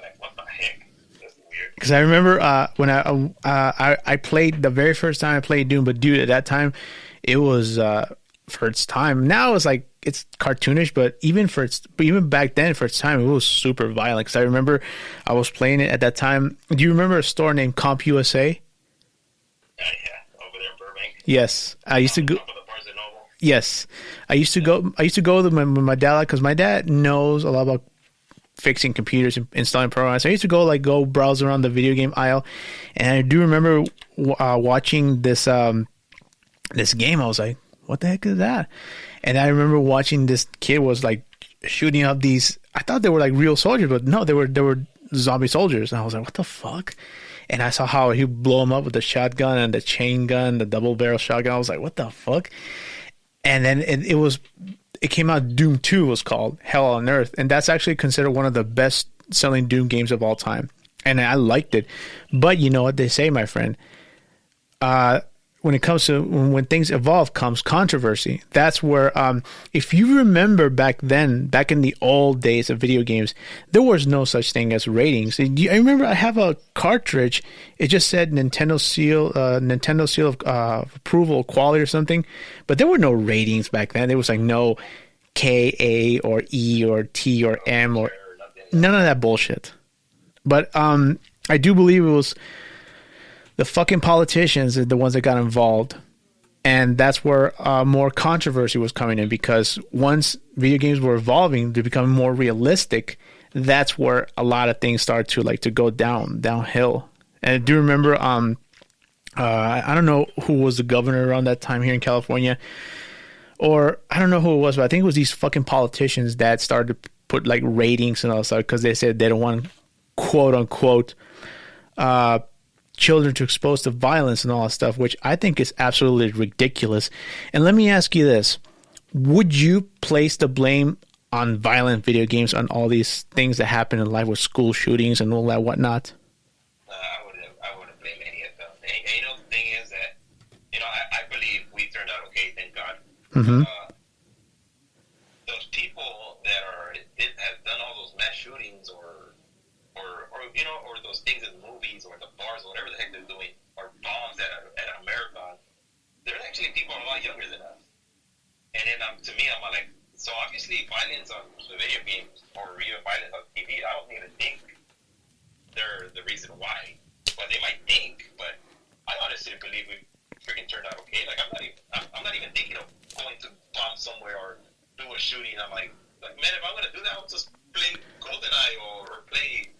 like, what the heck? This is weird. Because I remember when I played the very first time I played Doom, but dude, at that time it was for its time. Now it's like it's cartoonish, but even back then for its time it was super violent. Because I remember I was playing it at that time. Do you remember a store named CompUSA? Yeah, over there in Burbank. Yes, I used to go. Top of the Barnes and Noble. Yes, I used to go. I used to go with my dad because my dad knows a lot about fixing computers and installing programs. So I used to go browse around the video game aisle, and I do remember watching this this game. I was like, "What the heck is that?" And I remember watching this kid was like shooting up these. I thought they were like real soldiers, but no, they were zombie soldiers. And I was like, "What the fuck?" And I saw how he blow them up with the shotgun and the chain gun, the double barrel shotgun. I was like, "What the fuck?" And then it came out. Doom 2 was called Hell on Earth, and that's actually considered one of the best selling Doom games of all time. And I liked it. But you know what they say, my friend? When it comes to when things evolve, comes controversy. That's where, if you remember back then, back in the old days of video games, there was no such thing as ratings. I remember I have a cartridge. It just said Nintendo seal of approval, quality, or something. But there were no ratings back then. There was like no K, A, or E, or T, or M, or none of that bullshit. But I do believe it was the fucking politicians are the ones that got involved. And that's where more controversy was coming in, because once video games were evolving to become more realistic, that's where a lot of things started to go downhill. And I do remember, I don't know who was the governor around that time here in California, or I don't know who it was, but I think it was these fucking politicians that started to put like ratings and all that stuff because they said they don't want, quote unquote, children to expose to violence and all that stuff, which I think is absolutely ridiculous. And let me ask you this. Would you place the blame on violent video games on all these things that happen in life with school shootings and all that whatnot? I wouldn't blame any of them. The thing is that, I believe we turned out okay, thank God. Mm-hmm. Those people that have done all those mass shootings or those things in movies or the bars or whatever the heck they're doing, or bombs at a marathon, they're actually people a lot younger than us. And then to me, I'm like, so obviously violence on the video games or even violence on TV, I don't even think they're the reason why. Well, they might think, but I honestly believe we freaking turned out okay. Like, I'm not even thinking of going to bomb somewhere or do a shooting. I'm like, man, if I'm gonna do that, I'll just play GoldenEye or play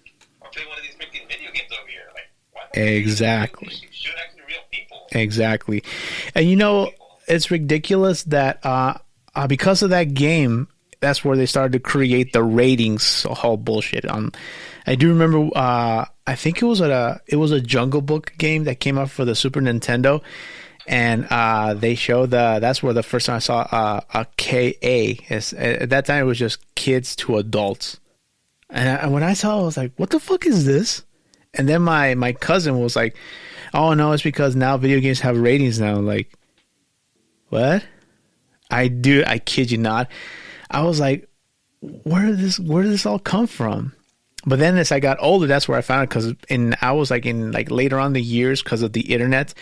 one of these freaking video games over here. Like, why not? Exactly. Shoot actually real people. Exactly. And it's ridiculous that because of that game, that's where they started to create the ratings, all bullshit. I do remember, I think it was a Jungle Book game that came out for the Super Nintendo, and they showed that's where the first time I saw a KA. At that time, it was just kids to adults. And when I saw it, I was like, what the fuck is this? And then my cousin was like, oh, no, it's because now video games have ratings now. I'm like, what? I kid you not. I was like, where did this all come from? But then as I got older, that's where I found it, I was like in later on the years, because of the internet,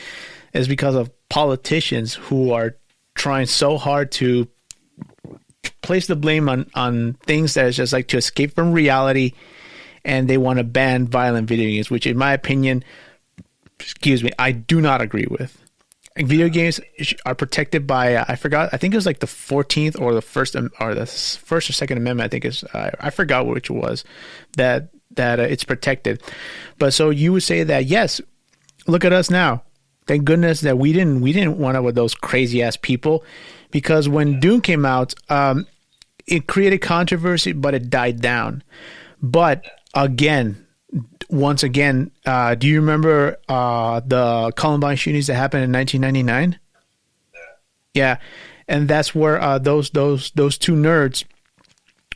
is because of politicians who are trying so hard to place the blame on things that is just like to escape from reality, and they want to ban violent video games, which in my opinion, I do not agree with. Video games are protected by I think it was like the 14th or the first or second amendment. I think is I forgot which it was that it's protected. But so you would say that, yes, look at us now. Thank goodness that we didn't want to with those crazy ass people, because when Doom came out, it created controversy, but it died down. But once again, do you remember the Columbine shootings that happened in 1999? Yeah, and that's where those two nerds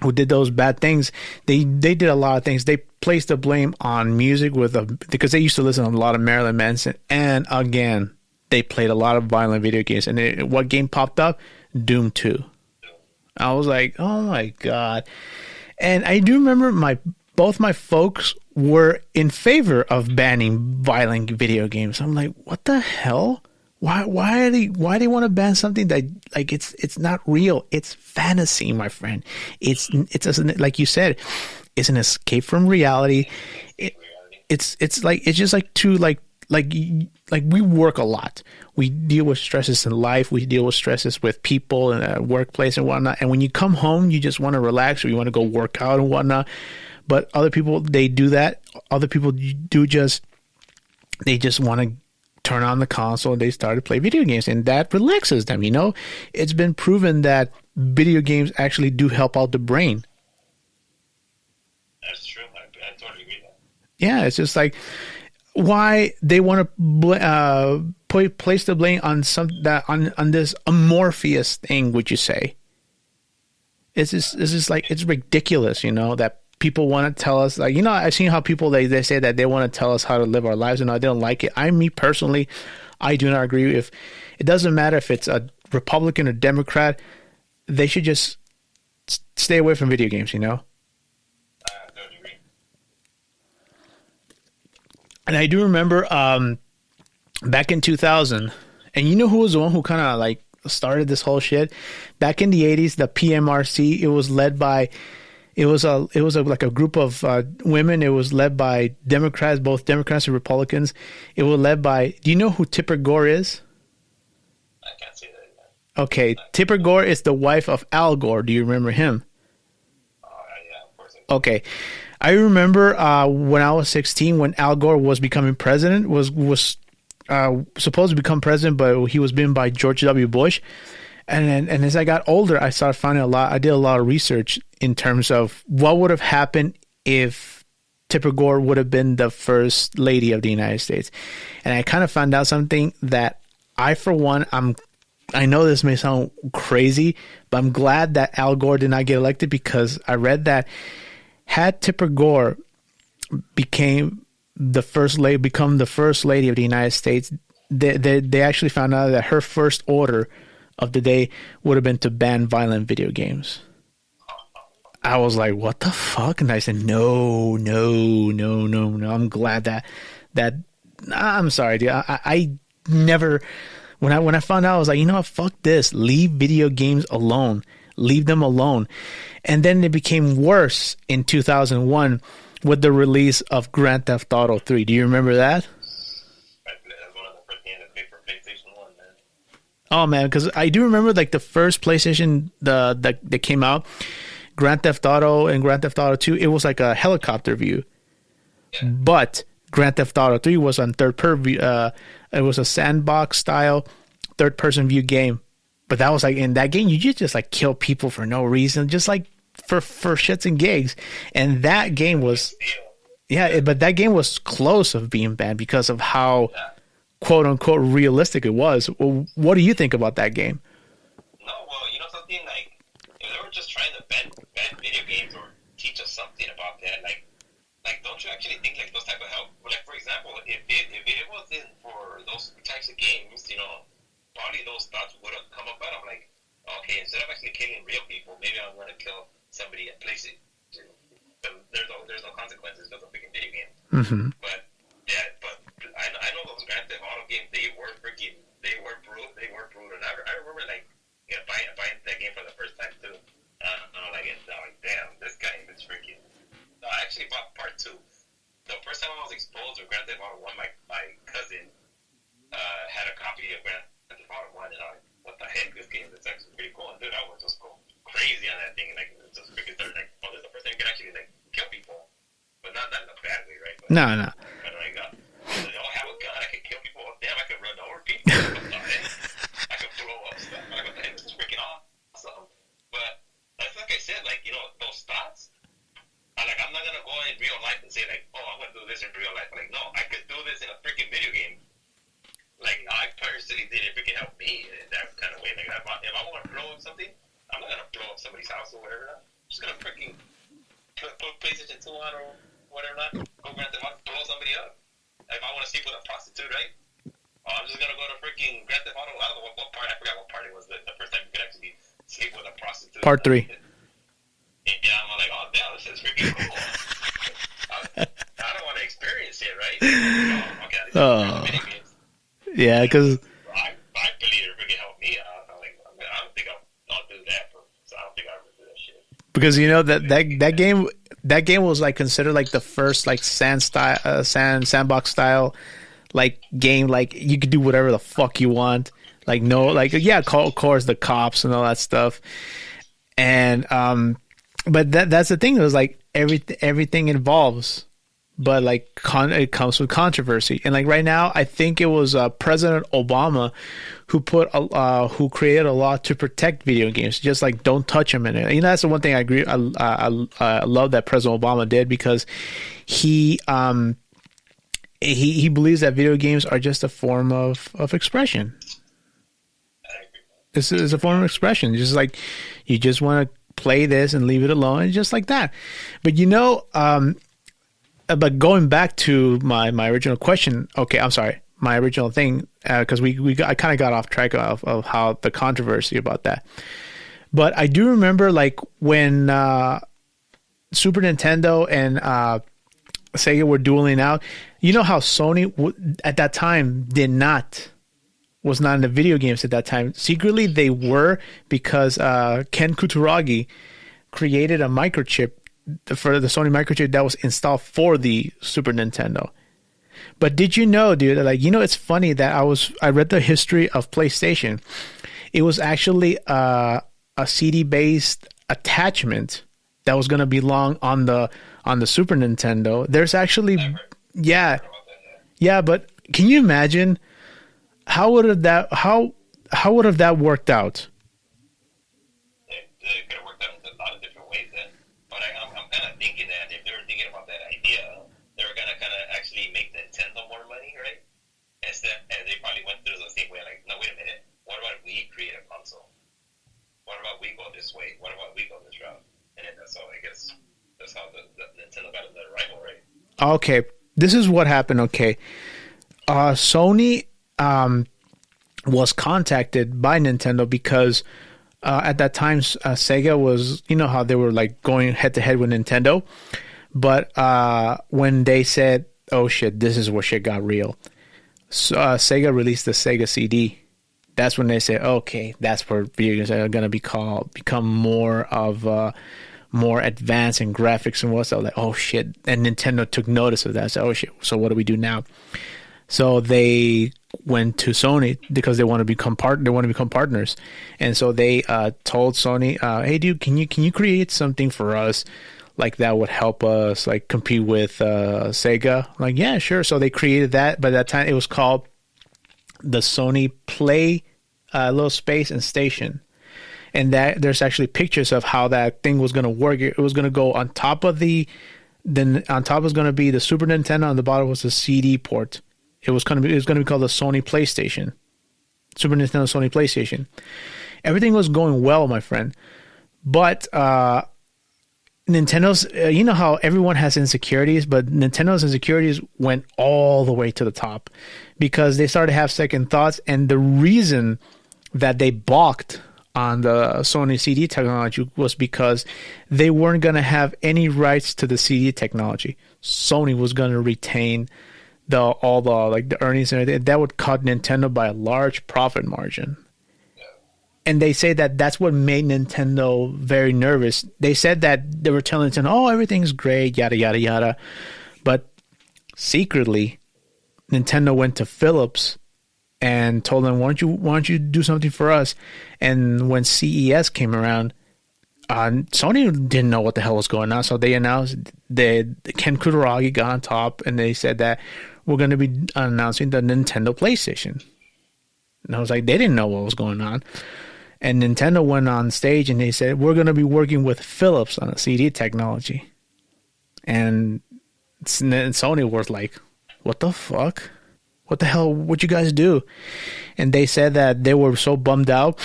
who did those bad things, they did a lot of things. They placed the blame on music because they used to listen to a lot of Marilyn Manson, and again, they played a lot of violent video games. And what game popped up? Doom 2. I was like, oh my God. And I do remember both my folks were in favor of banning violent video games. I'm like, what the hell? Why do they want to ban something that like it's not real? It's fantasy, my friend. It's like you said, it's an escape from reality. It's just like to like we work a lot. We deal with stresses in life. We deal with stresses with people and workplace and whatnot. And when you come home, you just want to relax or you want to go work out and whatnot. But other people, they do that. Other people they just want to turn on the console and they start to play video games, and that relaxes them. You know, it's been proven that video games actually do help out the brain. That's true. I totally agree with that. Yeah, it's just like why they want to place the blame on on this amorphous thing. Would you say? It's just like it's ridiculous, you know, that people want to tell us, like, you know, I've seen how people they say that they want to tell us how to live our lives, and I don't like it. Me personally, I do not agree. If it doesn't matter if it's a Republican or Democrat, they should just stay away from video games, you know. I totally agree. And I do remember back in 2000, and you know who was the one who kind of like started this whole shit? Back in the 80s, the PMRC, it was led by, like a group of women. It was led by Democrats, both Democrats and Republicans. It was led by, do you know who Tipper Gore is? I can't say that yet. Okay, Tipper Gore is the wife of Al Gore. Do you remember him? Yeah, of course. Okay. I remember when I was 16, when Al Gore was becoming president, was supposed to become president, but he was been by George W. Bush. And as I got older, I started finding I did a lot of research in terms of what would have happened if Tipper Gore would have been the first lady of the United States. And I kind of found out something that for one, I know this may sound crazy, but I'm glad that Al Gore did not get elected, because I read that had Tipper Gore become the first lady of the United States, they actually found out that her first order of the day would have been to ban violent video games. I was like, what the fuck? And I said, no. I'm glad that I'm sorry, dude. I never, when I found out, I was like, you know what? Fuck this. Leave video games alone. Leave them alone. And then it became worse in 2001 with the release of Grand Theft Auto 3. Do you remember that? Oh man, because I do remember like the first PlayStation that came out, Grand Theft Auto and Grand Theft Auto 2, it was like a helicopter view. Yeah. But Grand Theft Auto 3 was on third person view. It was a sandbox style third person view game. But that was like, in that game, you just like kill people for no reason, just like for shits and gigs. And that game was, but that game was close of being banned because of how quote unquote realistic it was. Well, what do you think about that game? No, well, you know something, like, if they were just trying to ban video games or teach us something about that, like don't you actually think like those type of help? Like, for example, if it wasn't for those types of games, you know, probably those thoughts would have come up. But I'm like, okay, instead of actually killing real people, maybe I'm going to kill somebody at PlayStation. There's no consequences because of freaking video games. Mm-hmm. But I know those Grand Theft Auto games, they were brutal. And I remember like, you know, buying that game for the first time too. I'm like, damn, this game is freaking. No, I actually bought part 2. The first time I was exposed to Grand Theft Auto 1, my cousin had a copy of Grand Theft Auto 1, and I'm like, what the heck, this game is actually pretty cool. And dude, I was just going crazy on that thing, like just freaking started like, oh, this is the first time you can actually like kill people, but not in a bad way, right? But, No. But like, I have a gun, I can kill people. Damn, I can run over people. I can blow up stuff. Like, what the heck, this is freaking awesome. But that's like I said, like, you know, those thoughts. I'm not gonna go in real life and say like, oh, I'm gonna do this in real life. Like, no, I could do this in a freaking video game. Like, I personally didn't freaking help me in that kind of way. Like, if I want to blow up something, I'm not gonna blow up somebody's house or whatever. I'm just gonna freaking put PlayStation 2 on or whatever. Go Grand Theft Auto, blow somebody up. If I want to sleep with a prostitute, right? I'm just gonna go to freaking Grand Theft Auto. I don't know what part. I forgot what part it was. The first time you could actually sleep with a prostitute. Part 3. Yeah, I'm like, oh damn, this is freaking cool. I don't want to experience it, right? Oh, okay, Oh. video games. Yeah, because I believe it freaking helped me out. I'm like, I don't think I'll do that. So I don't think I'll ever do that shit. because you know that game was like considered like the first like sandbox style like game. Like you could do whatever the fuck you want. Like no, like yeah, of course the cops and all that stuff. And but that's the thing. It was like everything involves, but like it comes with controversy. And like right now, I think it was President Obama who who created a law to protect video games. Just like don't touch them in it. You know, that's the one thing I agree. I love that President Obama did, because he believes that video games are just a form of expression. This is a form of expression. Just like you just want to play this and leave it alone, just like that. But you know, but going back to my original question. Okay, I'm sorry, my original thing, because I kind of got off track of how the controversy about that. But I do remember like when Super Nintendo and Sega were dueling out. You know how Sony at that time was not in the video games at that time. Secretly, they were, because Ken Kutaragi created a microchip for the Sony microchip that was installed for the Super Nintendo. But did you know, dude, like, you know, it's funny that I read the history of PlayStation. It was actually a CD-based attachment that was going to belong on the Super Nintendo. There's actually, yeah, but can you imagine how would have that worked out? It could have worked out in a lot of different ways then. But I'm kind of thinking that if they were thinking about that idea, they were gonna kind of actually make Nintendo more money, right? And they probably went through the same way, like, no, wait a minute, what about if we create a console? What about we go this way? What about we go this route? And then that's how, I guess, that's how the Nintendo got another rival, right? Okay, this is what happened. Okay, Sony was contacted by Nintendo because at that time Sega was, you know how they were like going head to head with Nintendo, but when they said, oh shit, this is where shit got real, so, Sega released the Sega CD. That's when they said, okay, that's where video games are going to become more advanced in graphics and what's up. Like, oh shit. And Nintendo took notice of that. So, oh shit. So what do we do now? So they went to Sony because they want to become partners. And so they told Sony, hey dude, can you create something for us like that would help us like compete with Sega? Like, yeah, sure. So they created that. By that time it was called the Sony Play little space and station. And that there's actually pictures of how that thing was going to work. It was going to go on top of then on top was going to be the Super Nintendo. On the bottom was the CD port. It was going to be called the Sony PlayStation, Super Nintendo Sony PlayStation. Everything was going well, my friend. But Nintendo's, you know how everyone has insecurities, but Nintendo's insecurities went all the way to the top because they started to have second thoughts. And the reason that they balked on the Sony CD technology was because they weren't going to have any rights to the CD technology. Sony was going to retain all the earnings and everything. That would cut Nintendo by a large profit margin. And they say that that's what made Nintendo very nervous. They said that they were telling Nintendo, oh, everything's great, yada, yada, yada. But secretly, Nintendo went to Philips and told them, why don't you do something for us? And when CES came around, Sony didn't know what the hell was going on. So they announced that Ken Kutaragi got on top and they said that we're going to be announcing the Nintendo PlayStation. And I was like, they didn't know what was going on. And Nintendo went on stage and they said, we're going to be working with Philips on a CD technology. And Sony was like, what the fuck? What the hell would you guys do? And they said that they were so bummed out.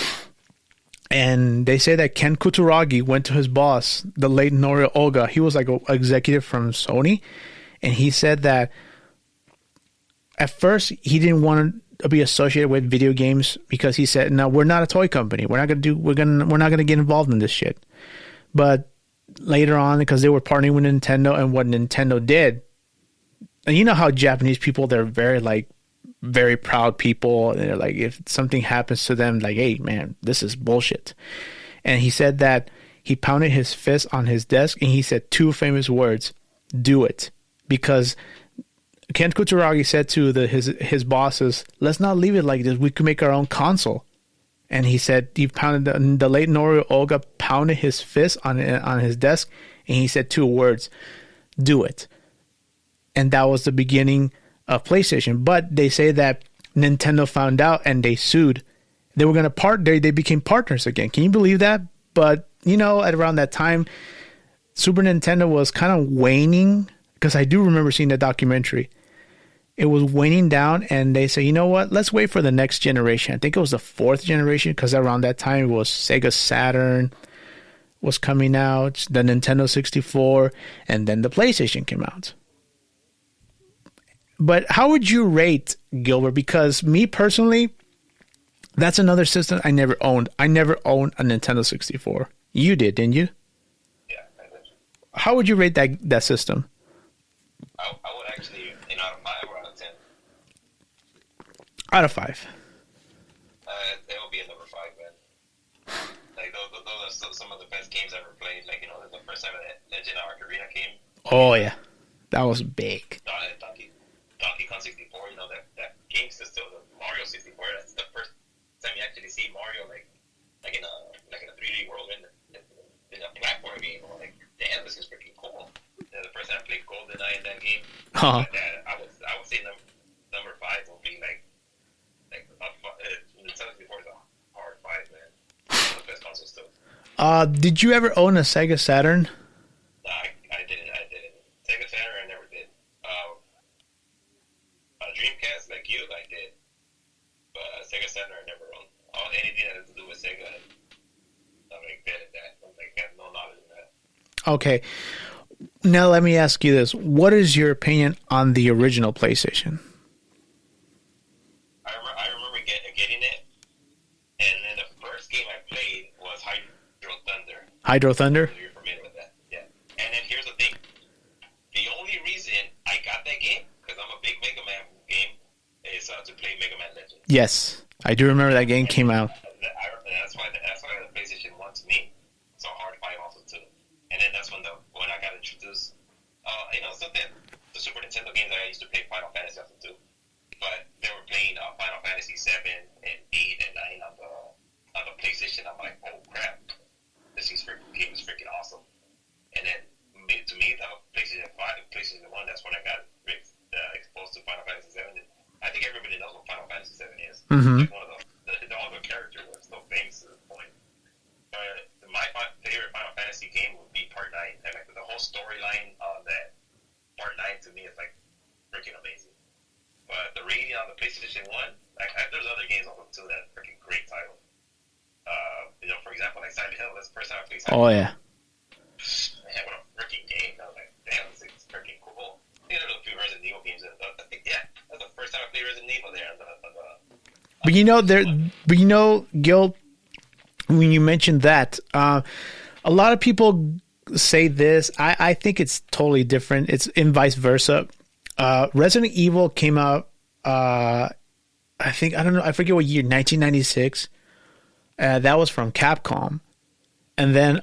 And they say that Ken Kutaragi went to his boss, the late Norio Oga. He was like an executive from Sony. And he said that at first he didn't want be associated with video games because he said, "No, we're not a toy company. We're not gonna get involved in this shit." But later on, because they were partnering with Nintendo, and what Nintendo did, and you know how Japanese people, they're very proud people. And they're like, if something happens to them, like, hey man, this is bullshit. And he said that he pounded his fist on his desk and he said two famous words: "Do it," because Ken Kutaragi said to his bosses, "Let's not leave it like this. We could make our own console." And he said he pounded the late Norio Oga pounded his fist on his desk, and he said two words: "Do it." And that was the beginning of PlayStation. But they say that Nintendo found out and they sued. They were going to they became partners again. Can you believe that? But you know, at around that time, Super Nintendo was kind of waning, because I do remember seeing the documentary. It was waning down, and they say, you know what, let's wait for the next generation. I think it was the fourth generation, because around that time it was Sega Saturn was coming out, the Nintendo 64, and then the PlayStation came out. But how would you rate, Gilbert? Because me personally, that's another system I never owned. I never owned a Nintendo 64. You did, didn't you? Yeah, I did. How would you rate that system? I would actually, out of 5 or out of 10? Out of 5. It will be a number 5, man. Like, those are some of the best games I ever played. Like, the first time that Legend Arc Arena came. Oh, yeah. That was big. Donkey Kong 64, that game system, the Mario 64, that's the first time you actually see Mario, like in a 3D world in a platform game. Like, damn, this is freaking cool. The first time I played GoldenEye in that game, I would say number 5 will be like Nintendo 64 is a hard 5, man. One of the best consoles still. Did you ever own a Sega Saturn? No, I didn't. Sega Saturn, I never did. Dreamcast, like you, I did. But Sega Saturn, I never owned. Anything that has to do with Sega, I'm like bad at that. I have no knowledge in that. Okay. Now let me ask you this. What is your opinion on the original PlayStation? I remember getting it, and then the first game I played was Hydro Thunder. Hydro Thunder? You're familiar with that, yeah. And then here's the thing. The only reason I got that game, because I'm a big Mega Man game, is to play Mega Man Legends. Yes. I do remember that game came out. That's why the PlayStation 1 to me so hard 5 also too. And then that's when I got introduced. Something the Super Nintendo games I used to play Final Fantasy also too. But they were playing Final Fantasy 7 and 8 and 9 on the PlayStation. I'm like, oh crap, this game is freaking awesome. And then to me, the PlayStation 5, PlayStation 1, that's when I got exposed to Final Fantasy 7. I think everybody knows what Final Fantasy 7 is. Mm-hmm. Like one of all the characters are still famous to this point. My favorite Final Fantasy game would be Part 9. And like the whole storyline on that Part 9 to me is like freaking amazing. But the rating on the PlayStation 1, there's other games on them too that are freaking great titles. For example, like Silent Hill. That's the first time I played Silent Hill. Oh, yeah. Man, what a freaking game. I was like, damn, this is freaking cool. I think there's a few Resident Evil games. I think, yeah, that's the first time I played Resident Evil there. But Gil, when you mentioned that, a lot of people say this. I think it's totally different. It's in vice versa. Resident Evil came out, I forget what year, 1996. That was from Capcom. And then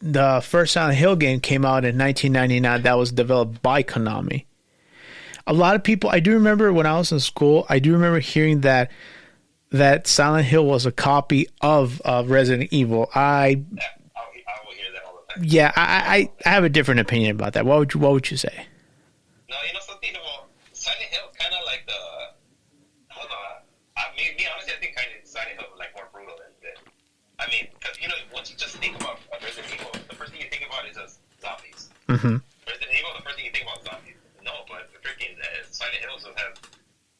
the first Silent Hill game came out in 1999. That was developed by Konami. A lot of people, I do remember when I was in school, I do remember hearing that Silent Hill was a copy of Resident Evil. I will hear that all the time. Yeah, I have a different opinion about that. What would you say? No, something about Silent Hill, kind of like me honestly, I think kind of Silent Hill was like more brutal than that. I mean, because once you just think about Resident Evil, the first thing you think about is just zombies. Mm-hmm. Resident Evil, the first thing you think about is zombies. No, but the freaking Silent Hill also have,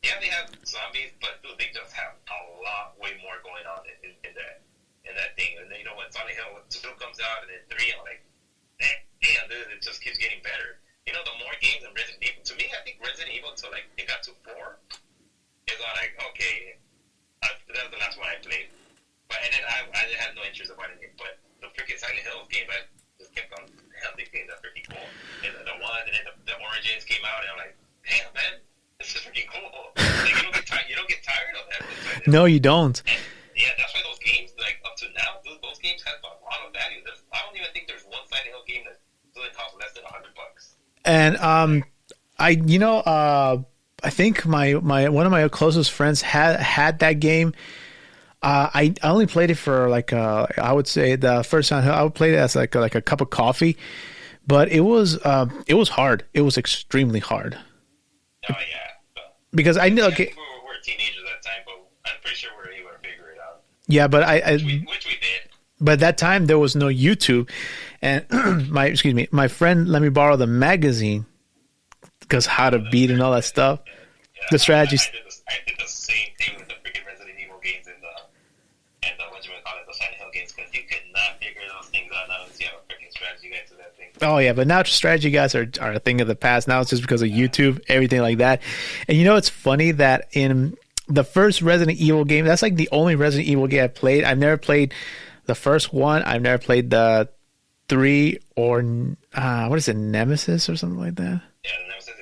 they have zombies, but dude, they just have a lot, way more going on in that thing. And then when Silent Hill 2 comes out and then 3, I'm like, damn, dude, it just keeps getting better. The more games in Resident Evil, to me, I think Resident Evil until like it got to 4, it Because I'm like, okay, that was the last one I played. But and then I had no interest about it. But the freaking Silent Hill game, I just kept on. Hell, these games are freaking cool. And the one, and then the Origins came out, and I'm like, damn, man, this is freaking cool. Like, you don't get tired of that. No, you don't. And, yeah, that's why those games, like up to now, those games have a lot of value. I don't even think there's one Silent Hill game that doesn't cost less than $100. And I think my one of my closest friends had that game. I only played it for like I would say the first time I would play it as like a cup of coffee, but it was hard. It was extremely hard. Oh yeah, because I know. Okay, we were teenagers at that time, but I'm pretty sure we were able to figure it out. Yeah, but which we did. But at that time there was no YouTube, and my friend let me borrow the magazine because how to beat and all that stuff. Yeah, the strategies. I did the same thing with the freaking Resident Evil games and the what you would call it, the Silent Hill games, because you could not figure those things out unless you have a freaking strategy guide to that thing. Oh yeah, but now strategy guides are a thing of the past. Now it's just because of YouTube, everything like that. And it's funny that in the first Resident Evil game, that's like the only Resident Evil game I played. I've never played the first one. I've never played the 3 or what is it, Nemesis or something like that. Yeah, the Nemesis.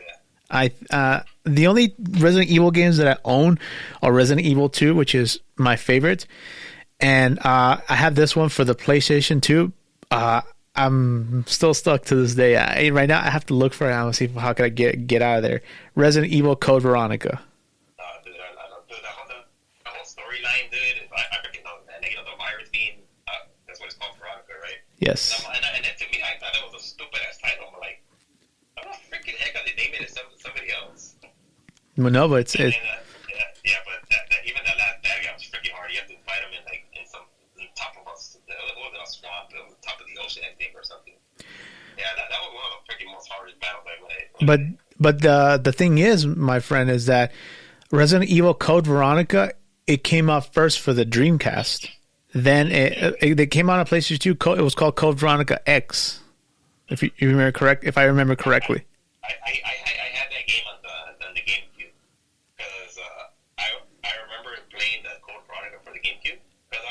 Yeah. The only Resident Evil games that I own are Resident Evil 2, which is my favorite, and I have this one for the PlayStation 2. I'm still stuck to this day. Right now, I have to look for it and see how can I get out of there. Resident Evil Code Veronica. Dude, the whole storyline, dude. I freaking know, man. The virus being that's what it's called, Veronica, right? Yes. And then to me, I thought it was a stupid ass title. I'm like, how the freaking heck are they naming it somebody else? Well, no, but it's but even that last bad guy was freaking hard. You have to fight him in top of a swamp, top of the ocean, I think, or something. Yeah, that was one of the freaking most hardest battles I played. But the thing is, my friend, is that Resident Evil Code Veronica, it came out first for the Dreamcast. Then it came out on PlayStation 2. It was called Code Veronica X, if you remember correct. If I remember correctly. I had that game on the GameCube because I remember playing the Code Veronica for the GameCube because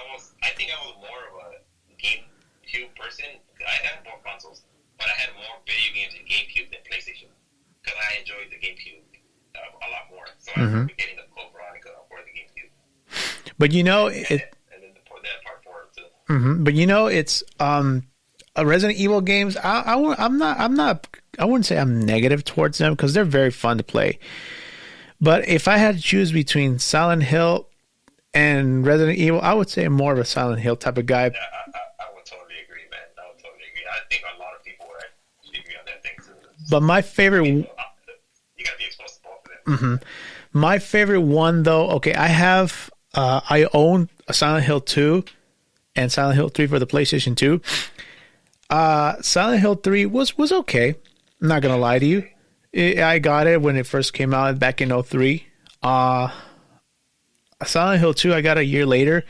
I think I was more of a GameCube person. I had more consoles, but I had more video games in GameCube than PlayStation because I enjoyed the GameCube a lot more. So I remember getting the Code Veronica for the GameCube. But and then the part 4 too. Mm-hmm. But it's Resident Evil games. I wouldn't say I'm negative towards them because they're very fun to play. But if I had to choose between Silent Hill and Resident Evil, I would say I'm more of a Silent Hill type of guy. Yeah, I would totally agree, man. I would totally agree. I think a lot of people would actually agree on that thing too. But my favorite, you gotta be exposed to both of them. Mm-hmm. My favorite one, though. Okay, I own a Silent Hill 2 and Silent Hill 3 for the PlayStation 2. Silent Hill 3 was okay. I'm not gonna lie to you. I got it when it first came out back in 2003. Silent Hill 2 I got a year later,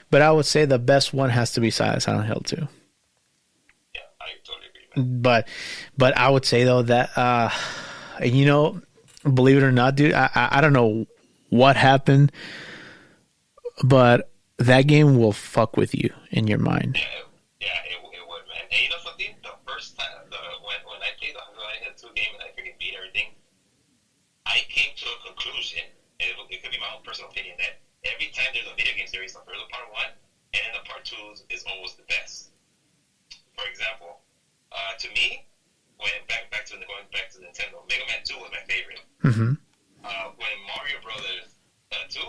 but I would say the best one has to be Silent Hill 2. Yeah, I totally agree, man. But I would say though that believe it or not, dude, I don't know what happened, but that game will fuck with you in your mind. Yeah, it would, man. And you know something? The first time, when I played the Silent Hill 2 game and I freaking beat everything, I came to a conclusion, and it could be my own personal opinion, that every time there's a video game series, the first part 1 and then the part 2 is always the best. For example, to me, going back to Nintendo, Mega Man 2 was my favorite. Mm-hmm. When Mario Brothers 2,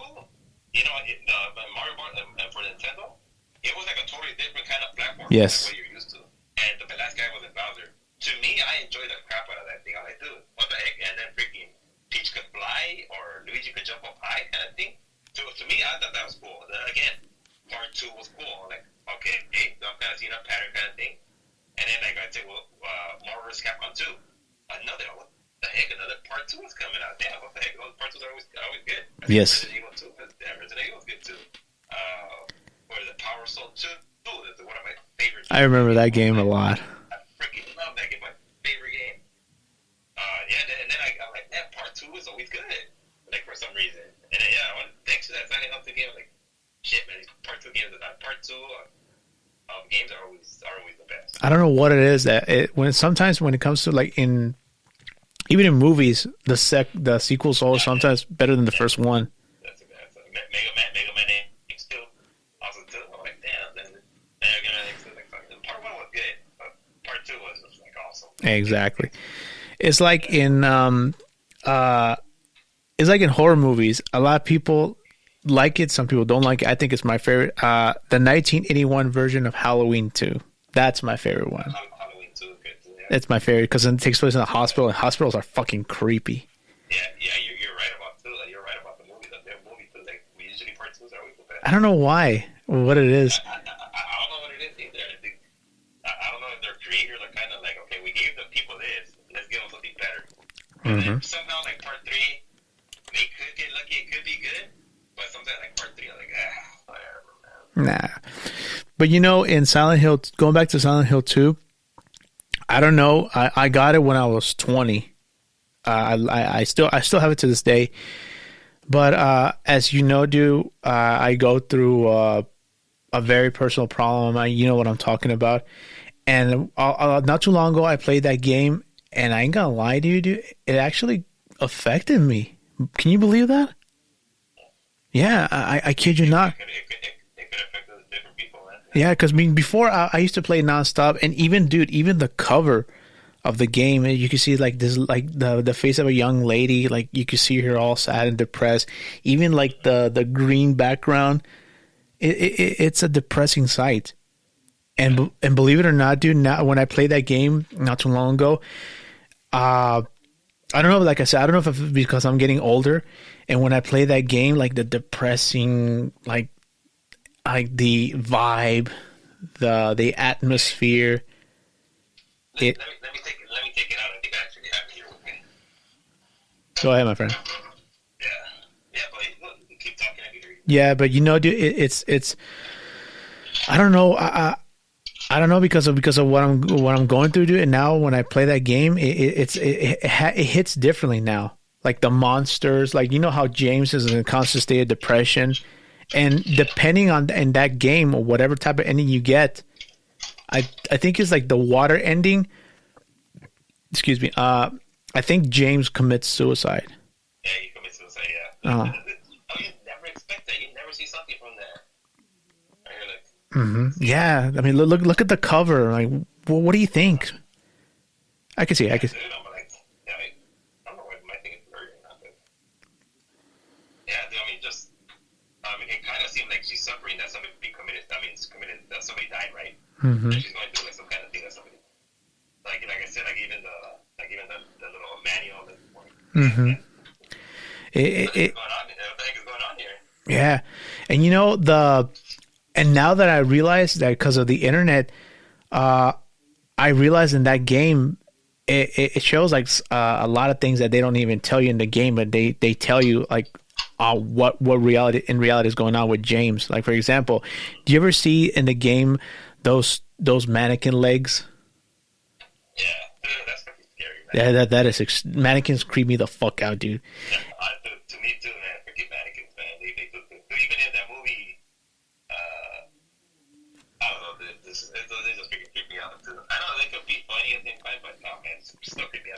Mario Brothers for Nintendo, it was like a totally different kind of platform yes. than what you're used to. And the last guy was Bowser. To me, I enjoyed the crap out of that thing. I'm like, dude, what the heck? And then freaking Peach could fly or Luigi could jump up high kind of thing. To me, I thought that was cool. Then again, part 2 was cool. Like, okay, hey, I'm kind of seeing a pattern kind of thing. And then like I'd say, well, Marvel vs. Capcom 2. What the heck? Another part 2 is coming out. Damn, what the heck? Those part 2s are always good. Yes. Resident Evil 2. Resident Evil was good too. Or the Power Stone 2 is one of my favorites. I remember that game a lot. I freaking love that game. My favorite game. And then I'm like, man, part 2 is always good. Like for some reason. And shit, man. These part two games, games are always the best. I don't know what it is that sometimes when it comes to like even in movies, the sequel's always sometimes better than the first one. That's Mega Man X2. Also, too, I'm like, damn. Then Mega Man X2, like, part one was good, but part two was like awesome. Exactly. It's like in horror movies. A lot of people like it. Some people don't like it. I think it's my favorite. The 1981 version of Halloween 2. That's my favorite one. Halloween 2 is good too. Yeah. It's my favorite because it takes place in a hospital, and hospitals are fucking creepy. Yeah, you're right about too. Like, you're right about the movie. The movie too. Like, usually part twos are always the best. I don't know why, what it is. I don't know what it is either. I don't know if their creators are kind of like, okay, we gave the people this, let's give them something better. And then somehow, like part three, they could get lucky. It could be good, but something like part three, I'm like, whatever, man. Nah. But in Silent Hill, going back to Silent Hill 2, I don't know. I got it when I was 20. I still have it to this day. But as you know, dude, I go through a very personal problem. You know what I'm talking about. And not too long ago, I played that game, and I ain't gonna lie to you, dude. It actually affected me. Can you believe that? Yeah, I kid you not. It could affect those different people, man. Yeah, because before I used to play nonstop, and even the cover of the game, you can see like this, like the face of a young lady, like you can see her all sad and depressed. Even like the green background, it's a depressing sight. And believe it or not, dude, now when I played that game not too long ago, I don't know. Like I said, I don't know if it's because I'm getting older, and when I play that game, like the depressing, like the vibe, the atmosphere. Let me take it out. I think I actually have it here with me. Go ahead, my friend. Yeah, but you keep talking. I can hear you. Yeah, but dude, it's. I don't know. I don't know because of what I'm going through, dude. And now when I play that game, it hits differently now. Like the monsters, like how James is in a constant state of depression, and depending on in that game or whatever type of ending you get, I think it's like the water ending. Excuse me. I think James commits suicide. Yeah, he commits suicide. Yeah. Oh, you never expect that. You never see something from there. Yeah, I mean, look at the cover. Like, what do you think? I can see. I can. I don't know why my thing is blurry or not. But yeah, I mean, it kind of seemed like she's suffering that somebody committed. That somebody died, right? Mm-hmm. That she's going through like some kind of thing that somebody, like I said, like even the little manual. Mm-hmm. What's going on? What the heck is going on here? Yeah, and And now that I realize that because of the internet, I realized in that game, it shows like a lot of things that they don't even tell you in the game, but they tell you like what reality is going on with James. Like for example, do you ever see in the game those mannequin legs? Yeah, that's fucking scary, man. Yeah, that is mannequins creep me the fuck out, dude. Yeah, to me too, man. Freaking mannequins, man. They even in that movie. I don't know. They just freaking creep me out too. I know they could be funny at the same time, but no, man, it's still creepy.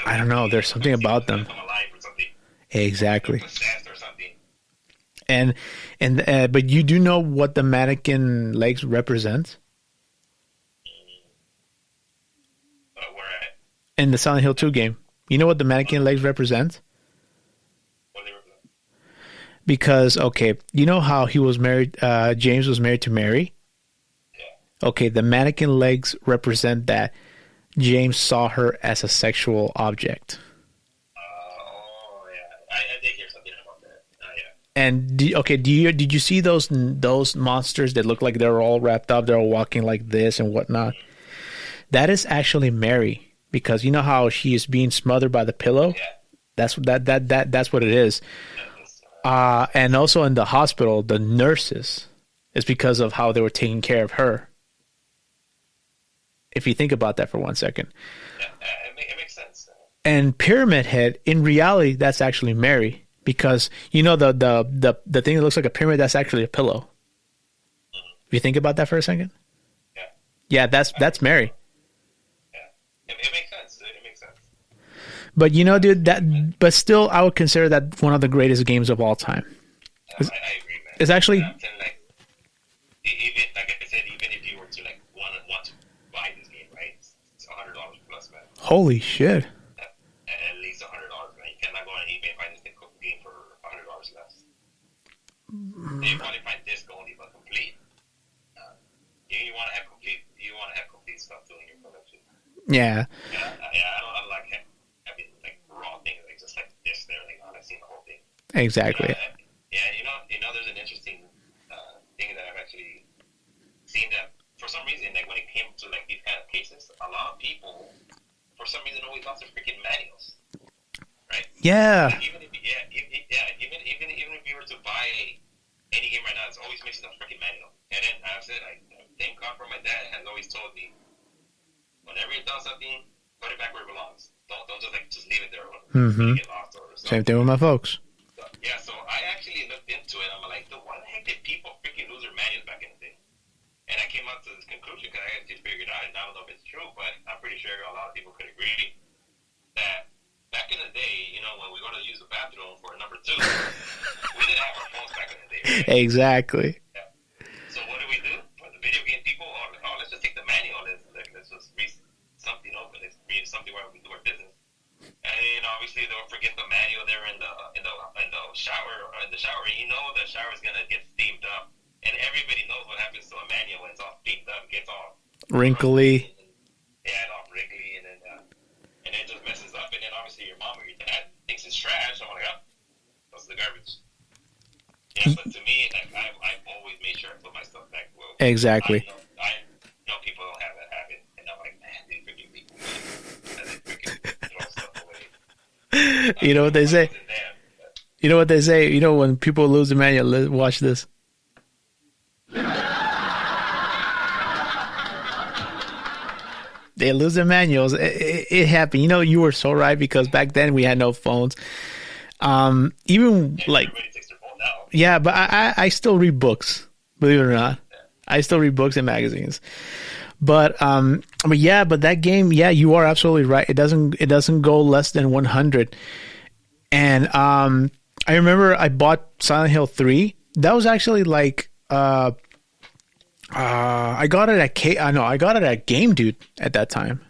I don't know. There's something about them. Exactly. Or something. And but you do know what the mannequin legs represent? Where at? In the Silent Hill 2 game. You know what the mannequin legs represent? What they represent? Because, okay, you know how he was married, James was married to Mary? Yeah. Okay, the mannequin legs represent that James saw her as a sexual object. Oh, yeah. I did hear something about that. Yeah. And did you see those monsters that look like they're all wrapped up, they're all walking like this and whatnot? Mm-hmm. That is actually Mary, because you know how she is being smothered by the pillow? Yeah. That's what it is. And also in the hospital, the nurses, it's because of how they were taking care of her. If you think about that for 1 second. Yeah, it makes sense. And Pyramid Head, in reality, that's actually Mary, because you know the thing that looks like a pyramid, that's actually a pillow. If you think about that for a second. Yeah. Yeah, that's Mary. Yeah. It makes sense, dude. It makes sense. But you know, dude, but still, I would consider that one of the greatest games of all time. I agree, man. It's actually. Like, even like I said, even if you were to like want to buy this game, right? It's $100 plus, man. Holy shit. At least $100, man. You cannot go on eBay and find this game for $100 less. You probably find disc only, but complete. You want to have complete. You want to have complete stuff too in your collection. Yeah. I don't like having like raw things, like just like disc there. Like, I've seen the whole thing. Exactly. Yeah, there's an interesting thing that I've actually seen that for some reason, like when it came to like these kind of cases, a lot of people, for some reason, always lost their freaking manuals, right? Yeah. Like even if you were to buy any game right now, it's always missing a freaking manual. And then I said, like, thank God for my dad has always told me, whenever you're done something, put it back where it belongs. Don't just leave it there or get lost or something. Same thing with my folks. So I actually looked into it. I'm like, dude, why the heck did people freaking lose their manuals back in the day? And I came up to this conclusion because I actually figured out, and I don't know if it's true, but I'm pretty sure a lot of people could agree that back in the day, when we go to use the bathroom for number 2, we didn't have our phones back in the day, right? Exactly. Yeah. So what do? For the video game people, let's just take the manual. Let's just read something open. Let's read something where we do our business. And obviously they'll forget the manual there in the shower. In the shower, the shower is gonna get steamed up, and everybody knows what happens to a manual when it's all steamed up. It gets all wrinkly. It's all wrinkly, and then it just messes up. And then obviously your mom or your dad thinks it's trash. I'm like, oh, goes to the garbage. Yeah, but to me, like, I've always made sure I put my stuff back. Well, Exactly. I know people don't have that habit, and I'm like, man, they freaking people, and they freaking throw stuff away. You know what they say? You know what they say? When people lose the manual, watch this. They lose their manuals. It happened. You were so right, because back then we had no phones. Even like, everybody takes their phone now. yeah, but I still read books, believe it or not. I still read books and magazines. But that game, yeah, you are absolutely right. It doesn't go less than 100. And I remember I bought Silent Hill 3. That was actually like I got it at Game Dude at that time.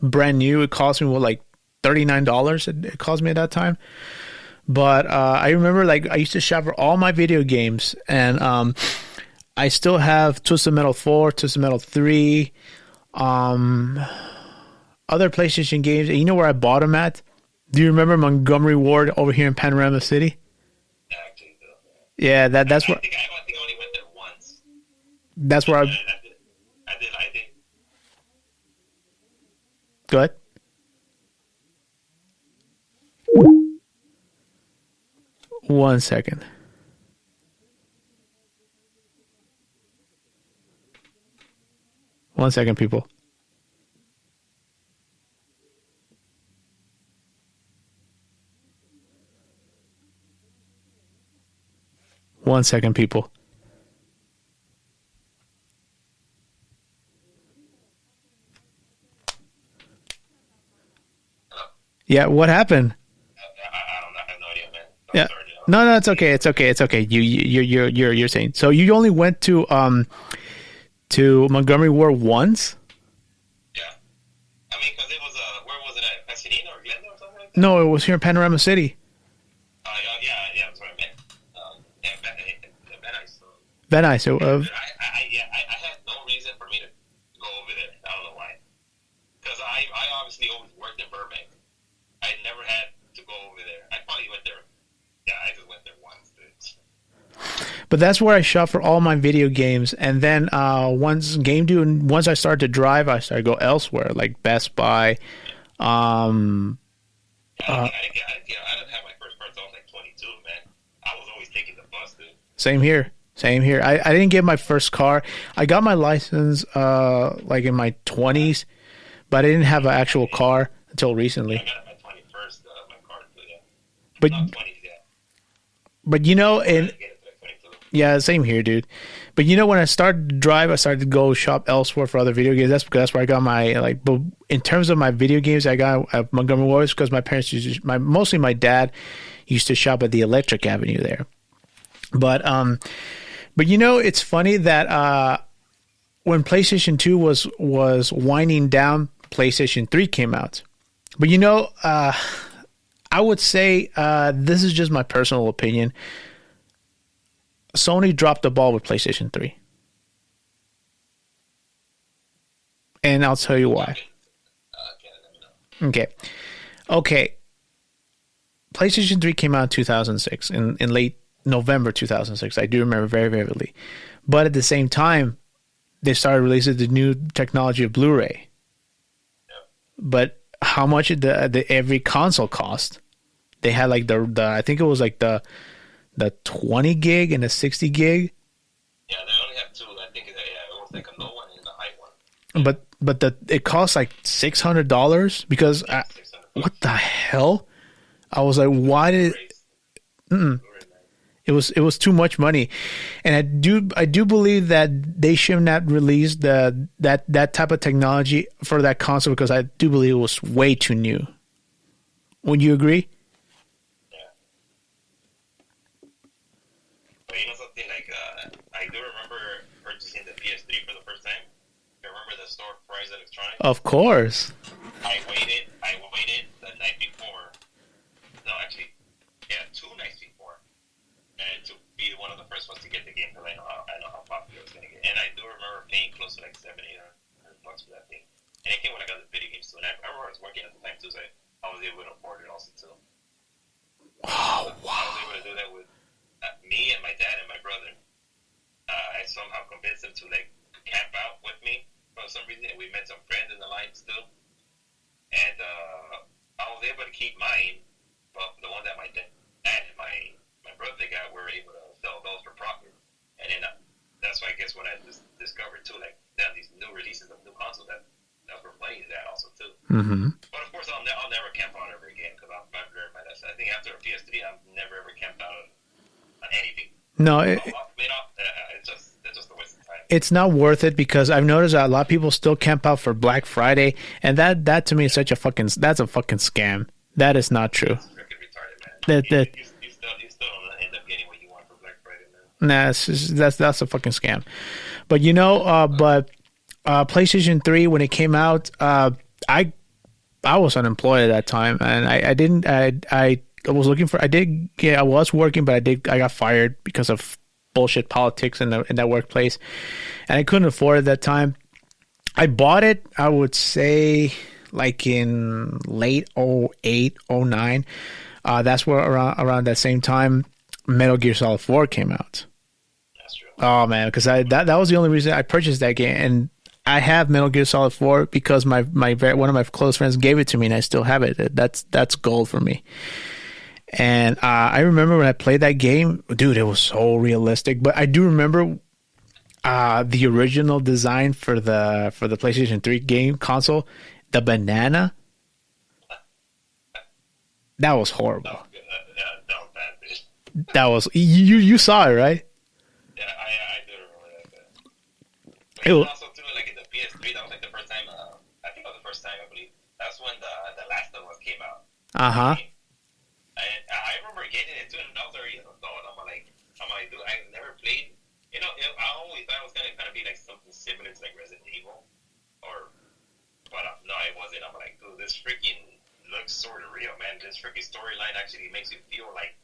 Brand new. It cost me like $39. It cost me at that time. But I remember, like, I used to shop for all my video games, and I still have Twisted Metal 4, Twisted Metal 3, other PlayStation games. And you know where I bought them at? Do you remember Montgomery Ward over here in Panorama City? Yeah, actually, yeah, that's where. I think I only went there once. That's where I did. Go ahead. One second. One second, people. One second, people. Yeah, what happened? I don't know. I have no idea, man. Yeah. No, it's okay. It's okay. You're saying, so you only went to Montgomery Ward once? Yeah. I mean, because it was where was it at? Pasadena or Glendale or something like that? No, it was here in Panorama City. Yeah, that's what I meant. Van Nuys. Van Nuys. I had no reason for me to go over there. I don't know why. Because I obviously always worked in Burbank. I never had to go over there. I probably went there. Yeah, I just went there once, dude. But that's where I shop for all my video games. And then once I started to drive, I started to go elsewhere, like Best Buy. I didn't have my first car until I was like 22, man. I was always taking the bus, dude. Same here. I didn't get my first car. I got my license like in my 20s, but I didn't have an actual car until recently. Yeah, I got it my 21st, my car, yeah. But not 20s, yeah. But I didn't get it till like 22. yeah, same here, dude. But when I started to drive, I started to go shop elsewhere for other video games. That's where I got my like. But in terms of my video games, I got at Montgomery Ward because my parents used mostly my dad used to shop at the Electric Avenue there. But it's funny that when PlayStation 2 was winding down, PlayStation 3 came out. But I would say this is just my personal opinion. Sony dropped the ball with PlayStation 3. And I'll tell you why. Okay. PlayStation 3 came out in 2006, in late November 2006. I do remember very vividly. But at the same time, they started releasing the new technology of Blu-ray. But how much did every console cost? They had like the I think it was like the 20 gig and the 60 gig. Yeah, they only have two. I think it was like a low one and a high one. But it cost like $600 because what the hell? I was like, why did it was too much money, and I do believe that they should not release that type of technology for that console because I do believe it was way too new. Would you agree? Something like I do remember purchasing the PS3 for the first time. You remember the store Price Electronics? Of course. I waited the night before. No, actually, yeah, 2 nights before, and to be one of the first ones to get the game because I know how popular it was gonna get. And I do remember paying close to like $700-800 for that thing. And it came when I got the video games too. And I remember I was working at the time too, so I was able to afford it also too. Oh wow! I was able to do that with me and my dad and my brother. I somehow convinced them to like camp out with me for some reason. And we met some friends in the line still, and I was able to keep mine, but the one that my dad and my brother got, were able to sell those for profit. And then that's why I guess when I just discovered too, like these new releases of new consoles that were playing that also too. Mm-hmm. But of course, I'll never camp out ever again because I've learned my lesson. I think after a PS3, I've never ever camped out on anything. No, it's just a waste of time. It's not worth it because I've noticed that a lot of people still camp out for Black Friday, and that to me is such a fucking scam. That is not true. It's freaking retarded, man. You still don't end up getting what you want for Black Friday, man. Nah, that's a fucking scam. But PlayStation 3 when it came out, I was unemployed at that time, and I was looking for. I was working, but I got fired because of bullshit politics in that workplace, and I couldn't afford it at that time. I bought it, I would say, like in late 08, 09. That's where around that same time Metal Gear Solid 4 came out. That's true. Oh man, because that was the only reason I purchased that game, and I have Metal Gear Solid 4 because my one of my close friends gave it to me, and I still have it. That's gold for me. And I remember when I played that game, dude, it was so realistic. But I do remember the original design for the PlayStation 3 game console, the banana. That was horrible. That was bad, bitch. That was you saw it, right? Yeah, I do remember that. But also too, like in the PS3, that was like the first time. I think it was the first time, I believe. That's when the Last of Us came out. I remember getting it too, and I was already an adult. I'm like, dude, I never played. I always thought it was gonna be like something similar to like Resident Evil, but no, it wasn't. I'm like, dude, this freaking looks sort of real, man. This freaking storyline actually makes you feel like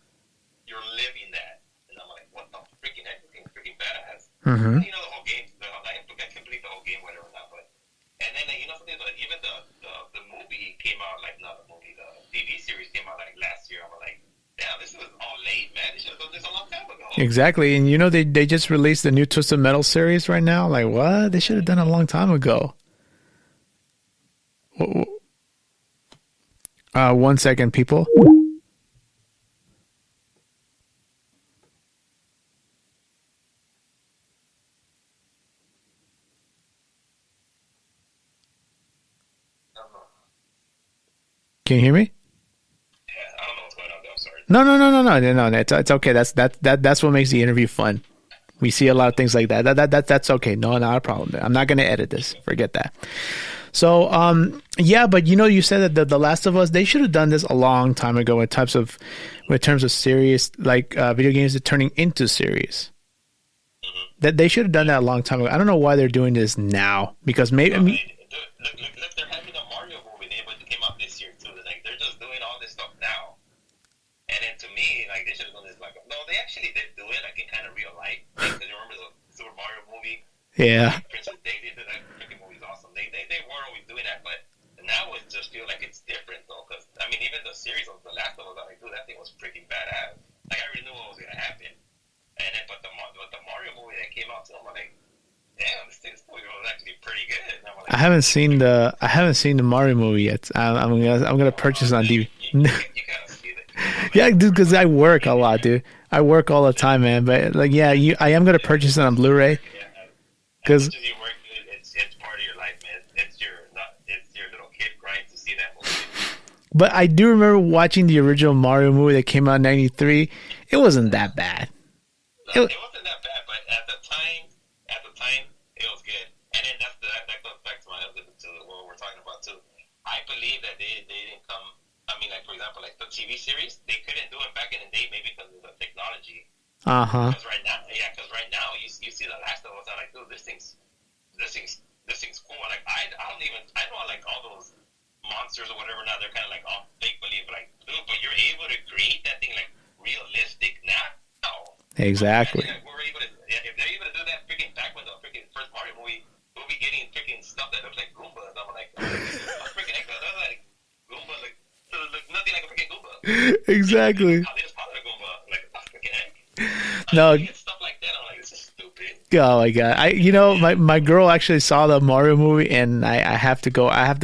you're living that, and I'm like, what the freaking heck? This game's freaking badass. Mm-hmm. The whole game. I can't believe the whole game, whatever, not. But and then something like even the movie came out, like not the movie, the TV series came out like last year. I'm like, damn, this was all late, man. They should have done this a long time ago. Exactly, and they just released the new Twisted Metal series right now. Like, what? They should have done it a long time ago. 1 second, people. Can you hear me? Yeah, I don't know what's going on. I'm sorry. No. It's okay. That's what makes the interview fun. We see a lot of things like that. That's okay. No, not a problem. I'm not gonna edit this. Forget that. So, yeah, but you said that the Last of Us, they should have done this a long time ago in terms of serious, like video games that turning into series. That they should have done that a long time ago. I don't know why they're doing this now, because maybe. Look, they're having a Mario movie that came out this year too. Like they're just doing all this stuff now, and then to me, like they should have done this. Like, no, they actually did do it. Like in kind of real life. Because you remember the Super Mario movie? Yeah. Princess Daisy did that freaking movie's awesome. They were always doing that, but now it just feels like it's different though. Because I mean, even the series of The Last of Us, I'm like, dude, that thing was freaking badass. Like I already knew what was gonna happen. And then, but the Mario movie that came out, so I'm like, damn, this movie was actually pretty good. And I'm like, I haven't seen the Mario movie yet. I'm gonna purchase it on DVD. You gotta see that. Yeah, dude, because I work a lot, dude. I work all the time, man. But like, yeah, I am gonna purchase it on Blu-ray. Because you work, it's part of your life, man. It's your little kid grind to see that movie. But I do remember watching the original Mario movie that came out in '93. It wasn't that bad. It wasn't that bad, but at the time, it was good. And then that goes back to what we're talking about too. I believe that they didn't come. I mean, like for example, like the TV series, they couldn't do it back in the day, maybe because of the technology. Because right now, you see The Last of Us, I'm like, dude, this thing's cool. Like I know like all those monsters or whatever now, they're kind of like all fake believe, like, dude, but you're able to create that thing like realistic now. Exactly. If they're able to do that freaking back when the freaking first Mario movie, we'll be getting freaking stuff that looks like Goombas. I'm like, freaking like that, like Goomba, like nothing like a freaking Goomba. Exactly. How they just call it a Goomba, like freaking heck. No. Stuff like that. I'm like, this is stupid. Oh my god! My girl actually saw the Mario movie, and I have to go. I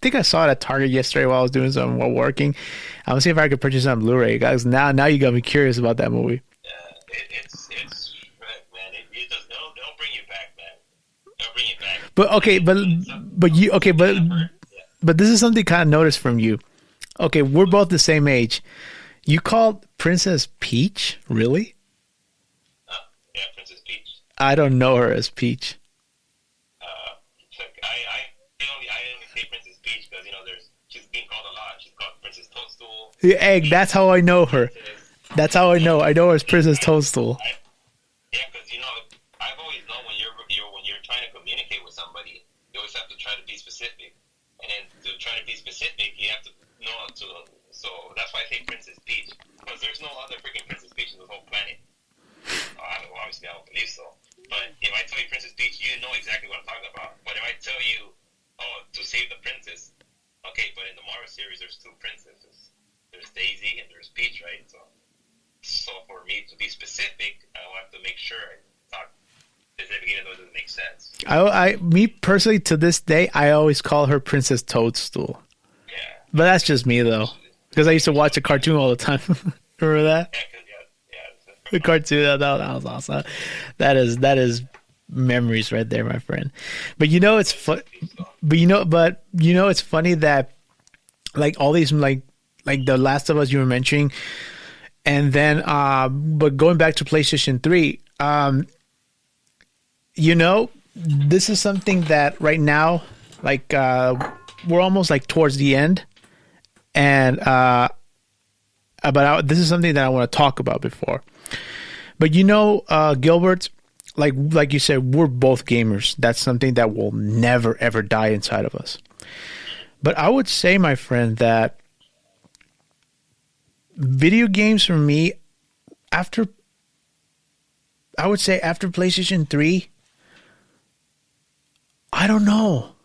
think I saw it at Target yesterday while I was doing some while working. I'm gonna see if I could purchase it on Blu-ray, guys. Now you got me curious about that movie. It's man. It just they'll bring you back, man. They'll bring you back. But okay, but this is something kind of noticed from you. Okay, we're both the same age. You called Princess Peach, really? Yeah, Princess Peach. I don't know her as Peach. I only say Princess Peach because she's being called a lot. She's called Princess Toadstool. Yeah, that's how I know her. That's how I know. I know her as Princess Toadstool. Yeah, because I've always known when you're trying to communicate with somebody, you always have to try to be specific, and then to try to be specific, you have to know how to. So that's why I say Princess Peach, because there's no other freaking Princess Peach in the whole planet. Obviously, I don't believe so. But if I tell you Princess Peach, you know exactly what I'm talking about. But if I tell you, to save the princess, okay. But in the Mario series, there's two princesses. There's Daisy and there's Peach, right? So for me to be specific, I will have to make sure I talk specific, even though it doesn't make sense. Me personally, to this day, I always call her Princess Toadstool. Yeah. But that's just me, though, because I used to watch the cartoon all the time. Remember that? Yeah. The cartoon, that was awesome. That is memories right there, my friend. But it's it's funny that like all these like The Last of Us you were mentioning. And then, but going back to PlayStation 3, this is something that right now, like, we're almost like towards the end. And, this is something that I want to talk about before. But Gilbert, like you said, we're both gamers. That's something that will never, ever die inside of us. But I would say, my friend, that video games for me, after PlayStation 3, I don't know.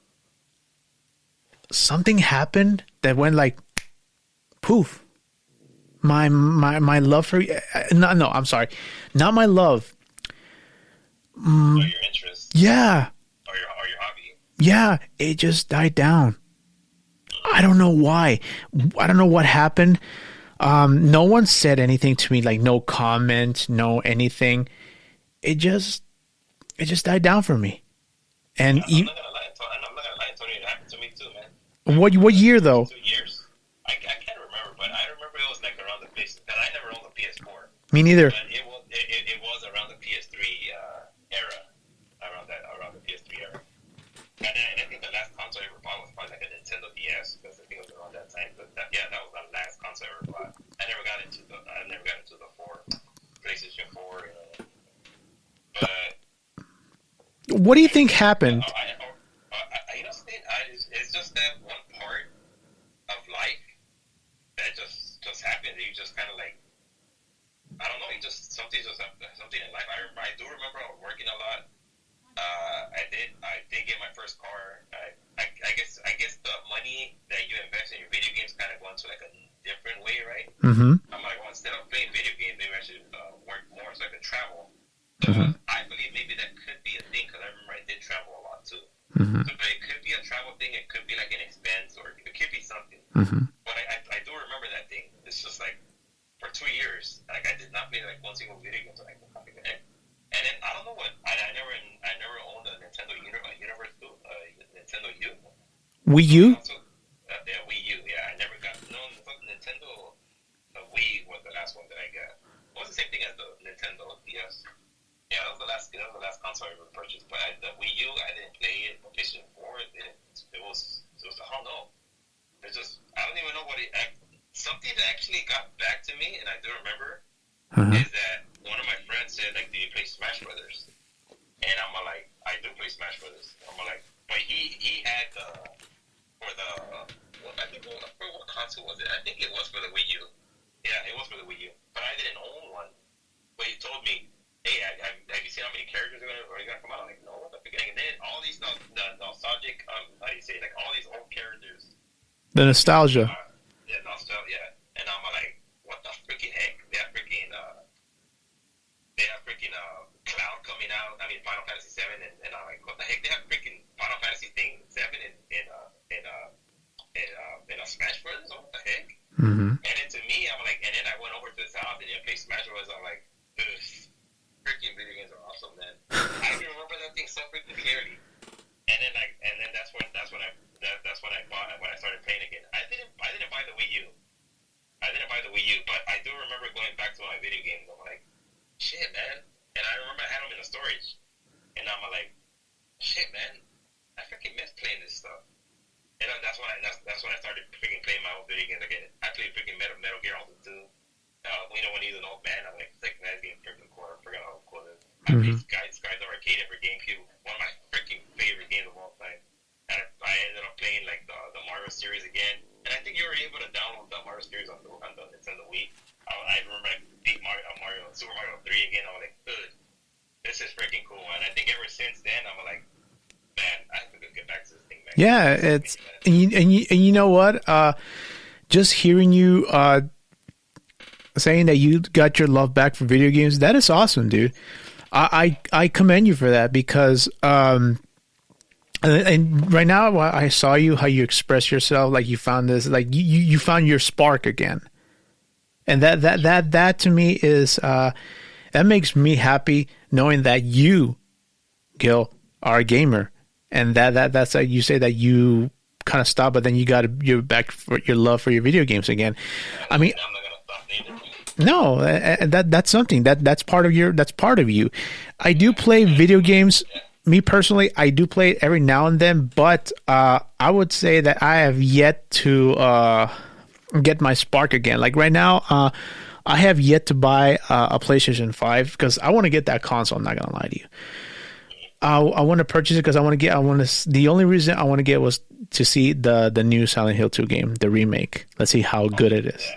Something happened that went like poof. My love for no, I'm sorry. Not my love. Or your interest. Yeah. Or your hobby. Yeah, it just died down. I don't know why. I don't know what happened. No one said anything to me, like no comment, no anything. It just died down for me. And I'm not gonna lie, Tony. It happened to me too, man. What year though? 2 years. I can't remember, but I remember it was like around the PS. Because I never owned the PS4. Me neither. But it was around the PS3 era, around the PS3 era. And I think the last console I ever bought was probably like a Nintendo DS because I think it was around that time. But that was the last console I ever bought. I never got into the PlayStation 4. But what do you think happened? It's just that one part of life that just happened. You just kind of like, I don't know. You just something in life. I do remember I was working a lot. I did get my first car. I guess the money that you invest in your video games kind of go into like a different way, right? Mm-hmm. I'm like, well, instead of playing video games, maybe I should work more so I could travel. I believe maybe that could be a thing because I remember I did travel a lot too. Mm-hmm. So it could be a travel thing. It could be like an expense, or it could be something. Mm-hmm. But I do remember that thing. It's just like for 2 years, like I did not play like one single video game. So like, what the heck? And then I don't know what I never owned a Nintendo Universe too. Nintendo U. Wii U? Yeah, Wii U. Yeah, I never got Nintendo. The Wii was the last one that I got. It was the same thing as the Nintendo DS. Yeah, that was the last console I ever purchased. But the Wii U, I didn't play it. The PlayStation 4, it was I don't know. It's just I don't even know what it. Something that actually got back to me, and I do remember, is that one of my friends said, like, "Do you play Smash Brothers?" And I'm like, "I do play Smash Brothers." I'm like, but he had for what console was it? I think it was for the Wii U. Yeah, it was for the Wii U. But I didn't own one. But he told me, "Hey, have you seen how many characters are gonna come out?" I'm like, "No, at the beginning." And then all these nostalgic, how do you say, like all these old characters. The nostalgia. Yeah, nostalgia. Yeah. And I'm like, what the freaking heck? They have freaking Cloud coming out. I mean, Final Fantasy 7, and I'm like, what the heck? They have freaking Final Fantasy 7 in Smash Brothers. What the heck? Mm-hmm. And then to me, I'm like, and then I went over to his house and he played Smash Brothers. I'm like, freaking video games are awesome, man. I can remember that thing so freaking clearly. And then that's when I bought it, when I started playing again. I didn't buy the Wii U. But I do remember going back to my video games. I'm like, shit, man. And I remember I had them in the storage. And I'm like, shit, man. I freaking miss playing this stuff. And that's when I started freaking playing my own video games again. I played freaking Metal Gear Solid 2. When he's an old man, I'm like, sick, man, being freaking cool. I forgot how cool it is. I played Skies Arcade for GameCube. One of my freaking favorite games of all time. And I ended up playing like the Mario series again. And I think you were able to download the Mario series on the Nintendo Wii. I remember I beat Super Mario 3 again. I was like, dude, this is freaking cool. And I think ever since then, I'm like, man, I have to get back to this thing, man. Yeah, it's and you know what? Just hearing you saying that you got your love back for video games, that is awesome, dude. I commend you for that because and right now I saw you how you express yourself, like you found this, like you found your spark again, and that to me is that makes me happy knowing that you, Gil, are a gamer, and that's like you say that you kind of stopped, but then you're back for your love for your video games again. I mean, I'm not gonna stop neither. no, that's something that's part of you. I do play video games. Me personally, I do play it every now and then, but I would say that I have yet to get my spark again. Like right now, I have yet to buy a PlayStation 5 because I want to get that console. I'm not gonna lie to you. I want to purchase it because the only reason I want to get it was to see the new Silent Hill 2 game, the remake. Let's see how good it is.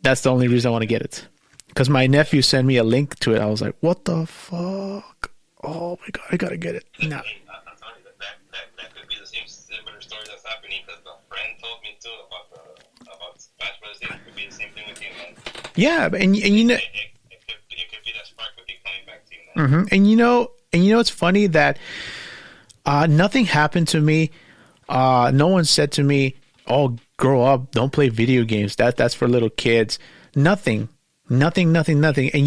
That's the only reason I want to get it. Because my nephew sent me a link to it. I was like, what the fuck? Oh my god, I gotta get it. No. I'm telling you that could be the same similar story that's happening because the friend told me too about Smash Brothers. It could be the same thing with you, man. Yeah, and you know, it could be that spark with you coming back to you, man. mm-hmm. And you know, it's funny that nothing happened to me. No one said to me, "Oh, grow up, don't play video games. That's for little kids." Nothing. And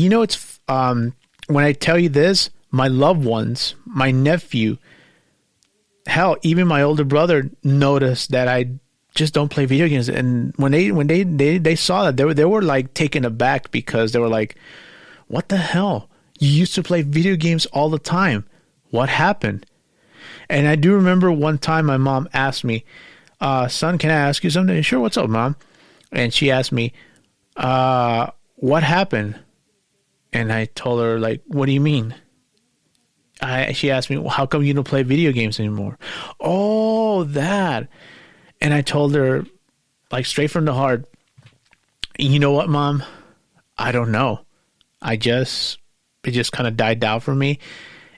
you know, it's when I tell you this, my loved ones, my nephew, hell, even my older brother noticed that I just don't play video games. And when they saw that, they were like taken aback because they were like, "What the hell? You used to play video games all the time. What happened? And I do remember one time my mom asked me, son, can I ask you something? Sure, what's up, Mom? And she asked me, what happened? And I told her, like, what do you mean? She asked me, well, how come you don't play video games anymore? Oh, that. And I told her, like, straight from the heart, you know what, Mom? I don't know. It just kind of died down for me.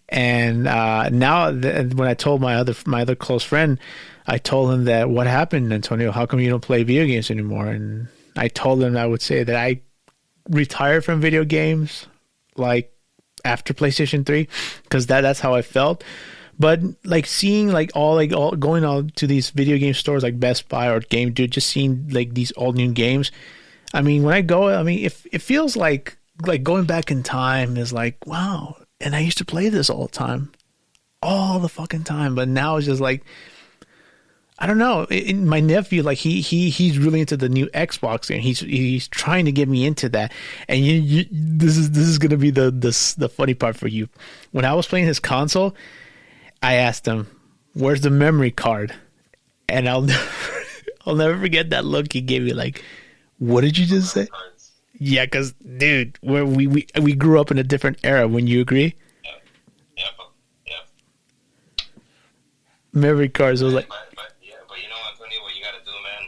And now when I told my other close friend, I told him that, what happened, Antonio? How come you don't play video games anymore? And I told him I would say that I retired from video games, like, after PlayStation 3, because that's how I felt. But like seeing like all going out to these video game stores like Best Buy or Game Dude, just seeing like these all new games. I mean, when I go, I mean, it feels like going back in time is like, wow. And I used to play this all the fucking time. But now it's just like, I don't know. My nephew, like he's really into the new Xbox game. He's trying to get me into that. And this is gonna be the funny part for you. When I was playing his console, I asked him, "Where's the memory card?" And I'll never forget that look he gave me. Like, what did you just say? Yeah, because dude, we grew up in a different era. Wouldn't you agree? Yeah. Memory cards was like. But you know, Antonio, what you got to do, man?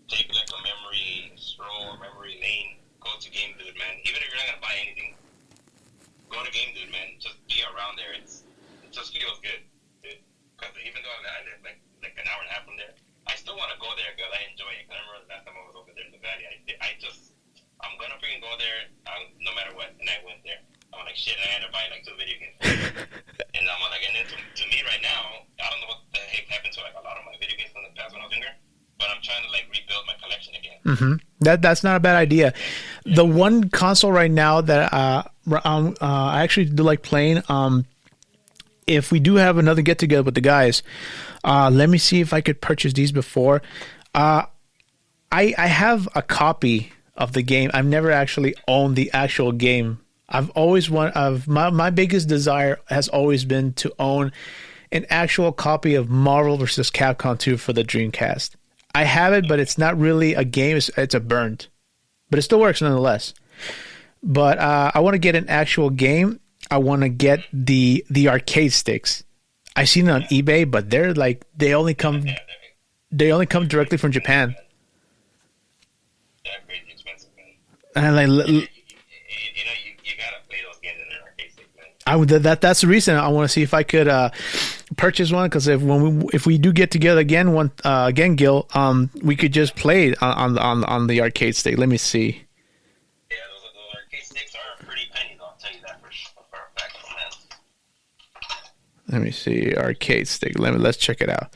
Take like a memory stroll, memory lane. Go to Game Dude, man. Even if you're not gonna buy anything, go to Game Dude, man. Just be around there. It just feels good, dude. Because even though I live like an hour and a half from there, I still want to go there because I enjoy it. I remember the last time I was over there in the valley. I'm gonna freaking go there no matter what, and I went there. I'm like, shit, and I ended up buying like 2 video games. And I'm like, and then to me right now, I don't know what the heck happened to like a lot of my video games from the past when I was younger, but I'm trying to like rebuild my collection again. Mm-hmm. That's not a bad idea. Yeah. The one console right now that I actually do like playing. If we do have another get together with the guys, let me see if I could purchase these before. I have a copy of the game. I've never actually owned the actual game. I've always my biggest desire has always been to own an actual copy of Marvel vs. Capcom 2 for the Dreamcast. I have it, but it's not really a game. It's a burnt, but it still works nonetheless. But I want to get an actual game. I want to get the arcade sticks. I've seen it on eBay, but they're like they only come directly from Japan. Yeah, crazy expensive, man. And like, you gotta play those games in an arcade stick, man. That's the reason I want to see if I could purchase one, because if we do get together again again, Gil, we could just play it on the arcade stick. Let me see. Yeah, those arcade sticks are pretty pennies. I'll tell you that for a fact, man. Let me see, arcade stick. Let's check it out.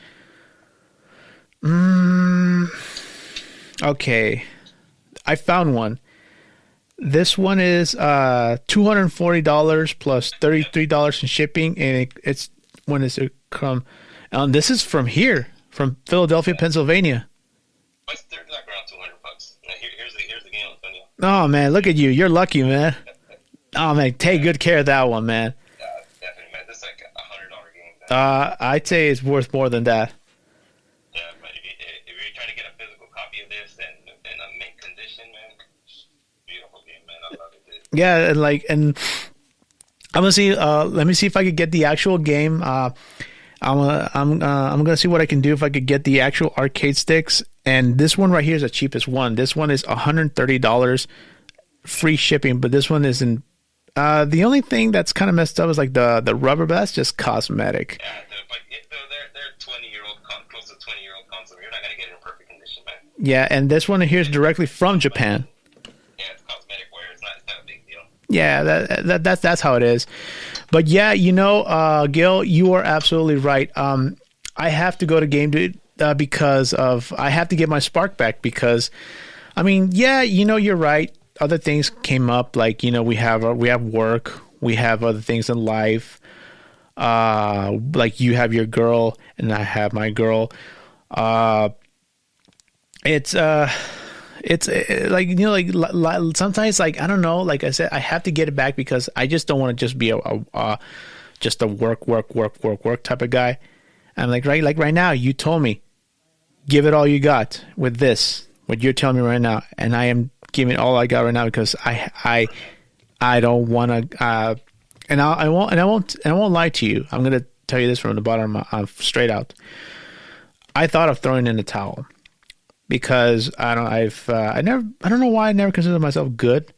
Okay, I found one. This one is $240 plus $33 in shipping, and it's when does it come? This is from here, from Philadelphia, Pennsylvania. But they're like around $200. Now here's the game, Antonio. Oh man, look at you! You're lucky, man. Oh man, take good care of that one, man. Definitely, man. This is like a $100 game. I'd say it's worth more than that. Yeah, but if you're trying to get a physical copy of this and in a mint condition, man, beautiful game, man. I love it, dude. Yeah, and I'm gonna see. Let me see if I could get the actual game. I'm gonna see what I can do if I could get the actual arcade sticks. And this one right here is the cheapest one. This one is $130, free shipping. But this one isn't. The only thing that's kind of messed up is like the rubber, but that's just cosmetic. Yeah, but they're 20-year-old, close to 20-year-old console. You're not gonna get it in perfect condition, man. Yeah, and this one here is directly from Japan. Yeah, it's cosmetic wear. It's not a big deal. Yeah, that's how it is. But yeah, Gil, you are absolutely right. I have to go to Game Dude because I have to get my spark back because, I mean, yeah, you're right. Other things came up, like we have work, we have other things in life. Like you have your girl and I have my girl. It's It's like sometimes like I don't know. Like I said, I have to get it back because I just don't want to just be a just a work type of guy. I'm like right now. You told me give it all you got with this. What you're telling me right now, and I am giving all I got right now because I don't want to. And I won't lie to you. I'm gonna tell you this from the bottom of straight out. I thought of throwing in the towel because I don't know why I never considered myself good,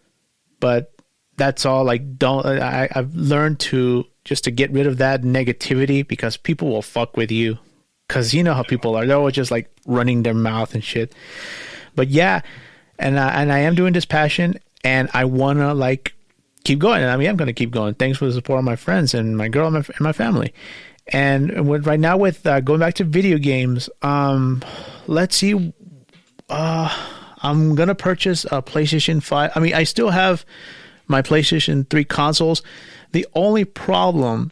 but that's all. Like I've learned to get rid of that negativity because people will fuck with you because you know how people are. They're always just like running their mouth and shit. But yeah, and I am doing this passion, and I wanna like keep going. And I mean, I'm gonna keep going. Thanks for the support of my friends and my girl and my family. And right now with going back to video games, let's see. I'm gonna purchase a PlayStation 5. I mean, I still have my PlayStation 3 consoles. The only problem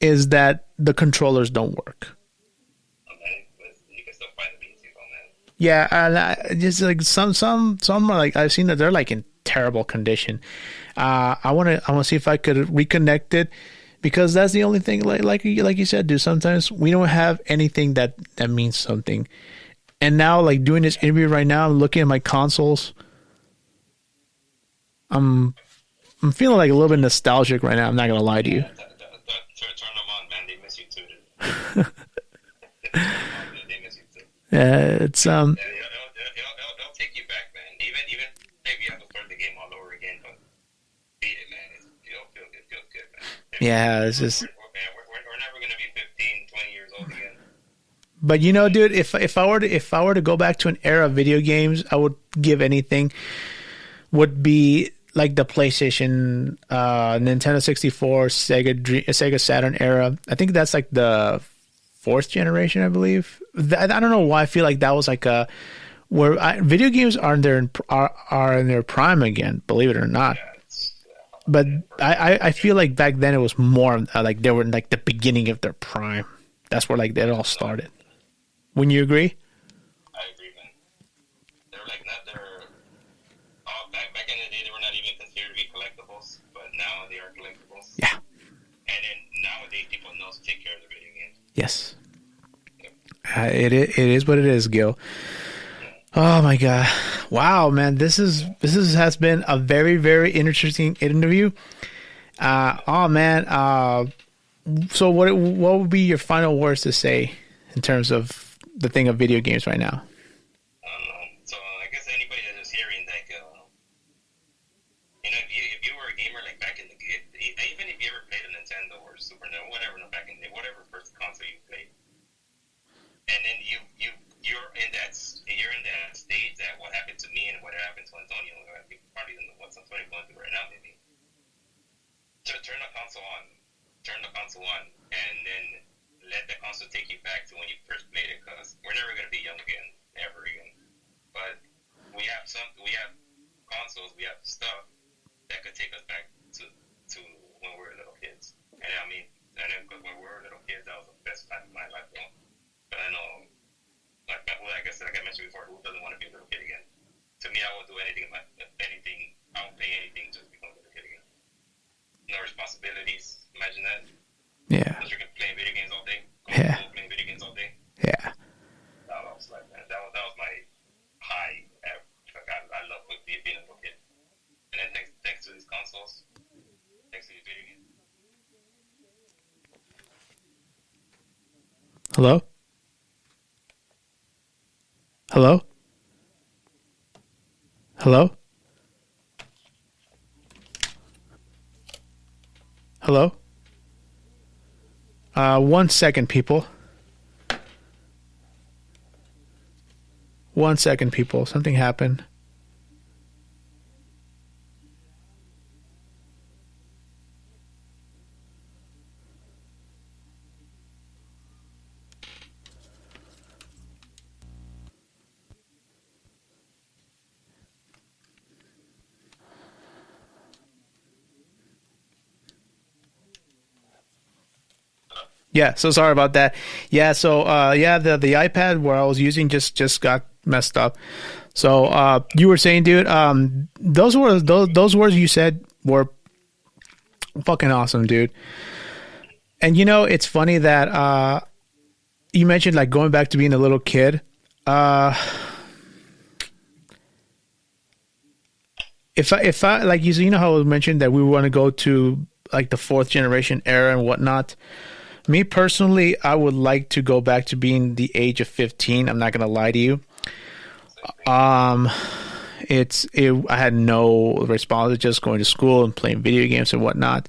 is that the controllers don't work. Yeah, and just like some are like I've seen that they're like in terrible condition. I want to see if I could reconnect it because that's the only thing. Like you said, dude. Sometimes we don't have anything that means something. And now, like doing this interview right now, I'm looking at my consoles. I'm feeling like a little bit nostalgic right now. I'm not gonna lie to you. Turn them on, man. They miss you too. They miss you too. Yeah, it's It'll take you back, man. Even maybe you have to start the game all over again, but beat it, man. It'll feel good, man. Yeah, it's just. We're never gonna be 15, 20 years old again. But you know, dude, if I were to go back to an era of video games, I would give anything. Would be like the PlayStation, Nintendo 64, Sega Saturn era. I think that's like the fourth generation, I believe. I don't know why I feel like that was like video games are in their prime again, believe it or not. But I feel like back then it was more like they were in like the beginning of their prime. That's where like it all started. Wouldn't you agree? I agree, man. Back in the day, they were not even considered to be collectibles, but now they are collectibles. Yeah. And then nowadays, people know to take care of the video games. Yes. It is what it is, Gil. Oh my God! Wow, man, this has been a very, very interesting interview. Oh man. So what would be your final words to say in terms of the thing of video games right now? So I guess anybody that is hearing like, if you were a gamer like back in the day, even if you ever played a Nintendo or Super Nintendo, whatever, back in the day, whatever first console you played, and then you're in that stage that what happened to me and what happened to Antonio, I think probably what Antonio going through right now, maybe. To turn the console on, and then let the console take you back to when you first played it, because we're never going to be young again, ever again. But we have consoles, we have stuff that could take us back to when we were little kids. And I mean, because when we were little kids, that was the best time of my life, though. But I know, like I mentioned before, who doesn't want to be a little kid again? To me, I would do anything. I would pay anything just to become a little kid again. No responsibilities. Imagine that. Yeah. Because you can play video games all day. Playing video games all day. Yeah. That was like, man, that was my high. I love being a little kid. And then thanks to these consoles, thanks to these video games. Hello? Hello? Hello? Hello? 1 second, people. 1 second, people. Something happened. Yeah, so sorry about that. Yeah, so the iPad where I was using just got messed up. So you were saying, dude, those words you said were fucking awesome, dude. And it's funny that you mentioned like going back to being a little kid. If I like you know how I mentioned that we want to go to like the fourth generation era and whatnot. Me personally, I would like to go back to being the age of 15. I'm not gonna lie to you. I had no responsibility, just going to school and playing video games and whatnot.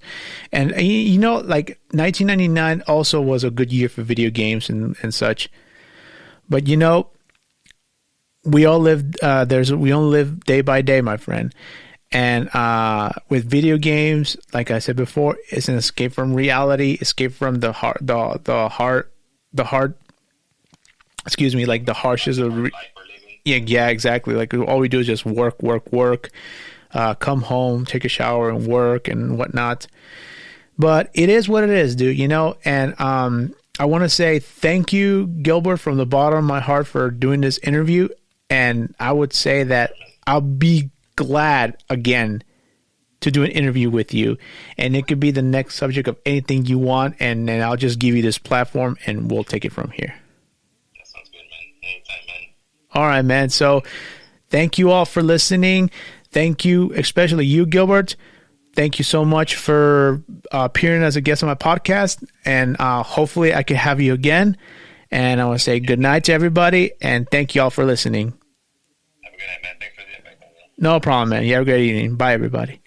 And like 1999 also was a good year for video games and such. But we all lived we all live day by day, my friend. And with video games, like I said before, it's an escape from reality, escape from the harshness of yeah, exactly. Like all we do is just work, come home, take a shower and work and whatnot. But it is what it is, dude, and I want to say thank you, Gilbert, from the bottom of my heart for doing this interview. And I would say that I'll be glad again to do an interview with you, and it could be the next subject of anything you want, and then I'll just give you this platform and we'll take it from here. That sounds good, man. Anytime, man. All right, man. So thank you all for listening. Thank you, especially you, Gilbert. Thank you so much for appearing as a guest on my podcast, and hopefully I can have you again. And I want to say good night to everybody, and thank you all for listening. Have a good night, man. Thanks for the invite. No problem, man. You have a great evening. Bye, everybody.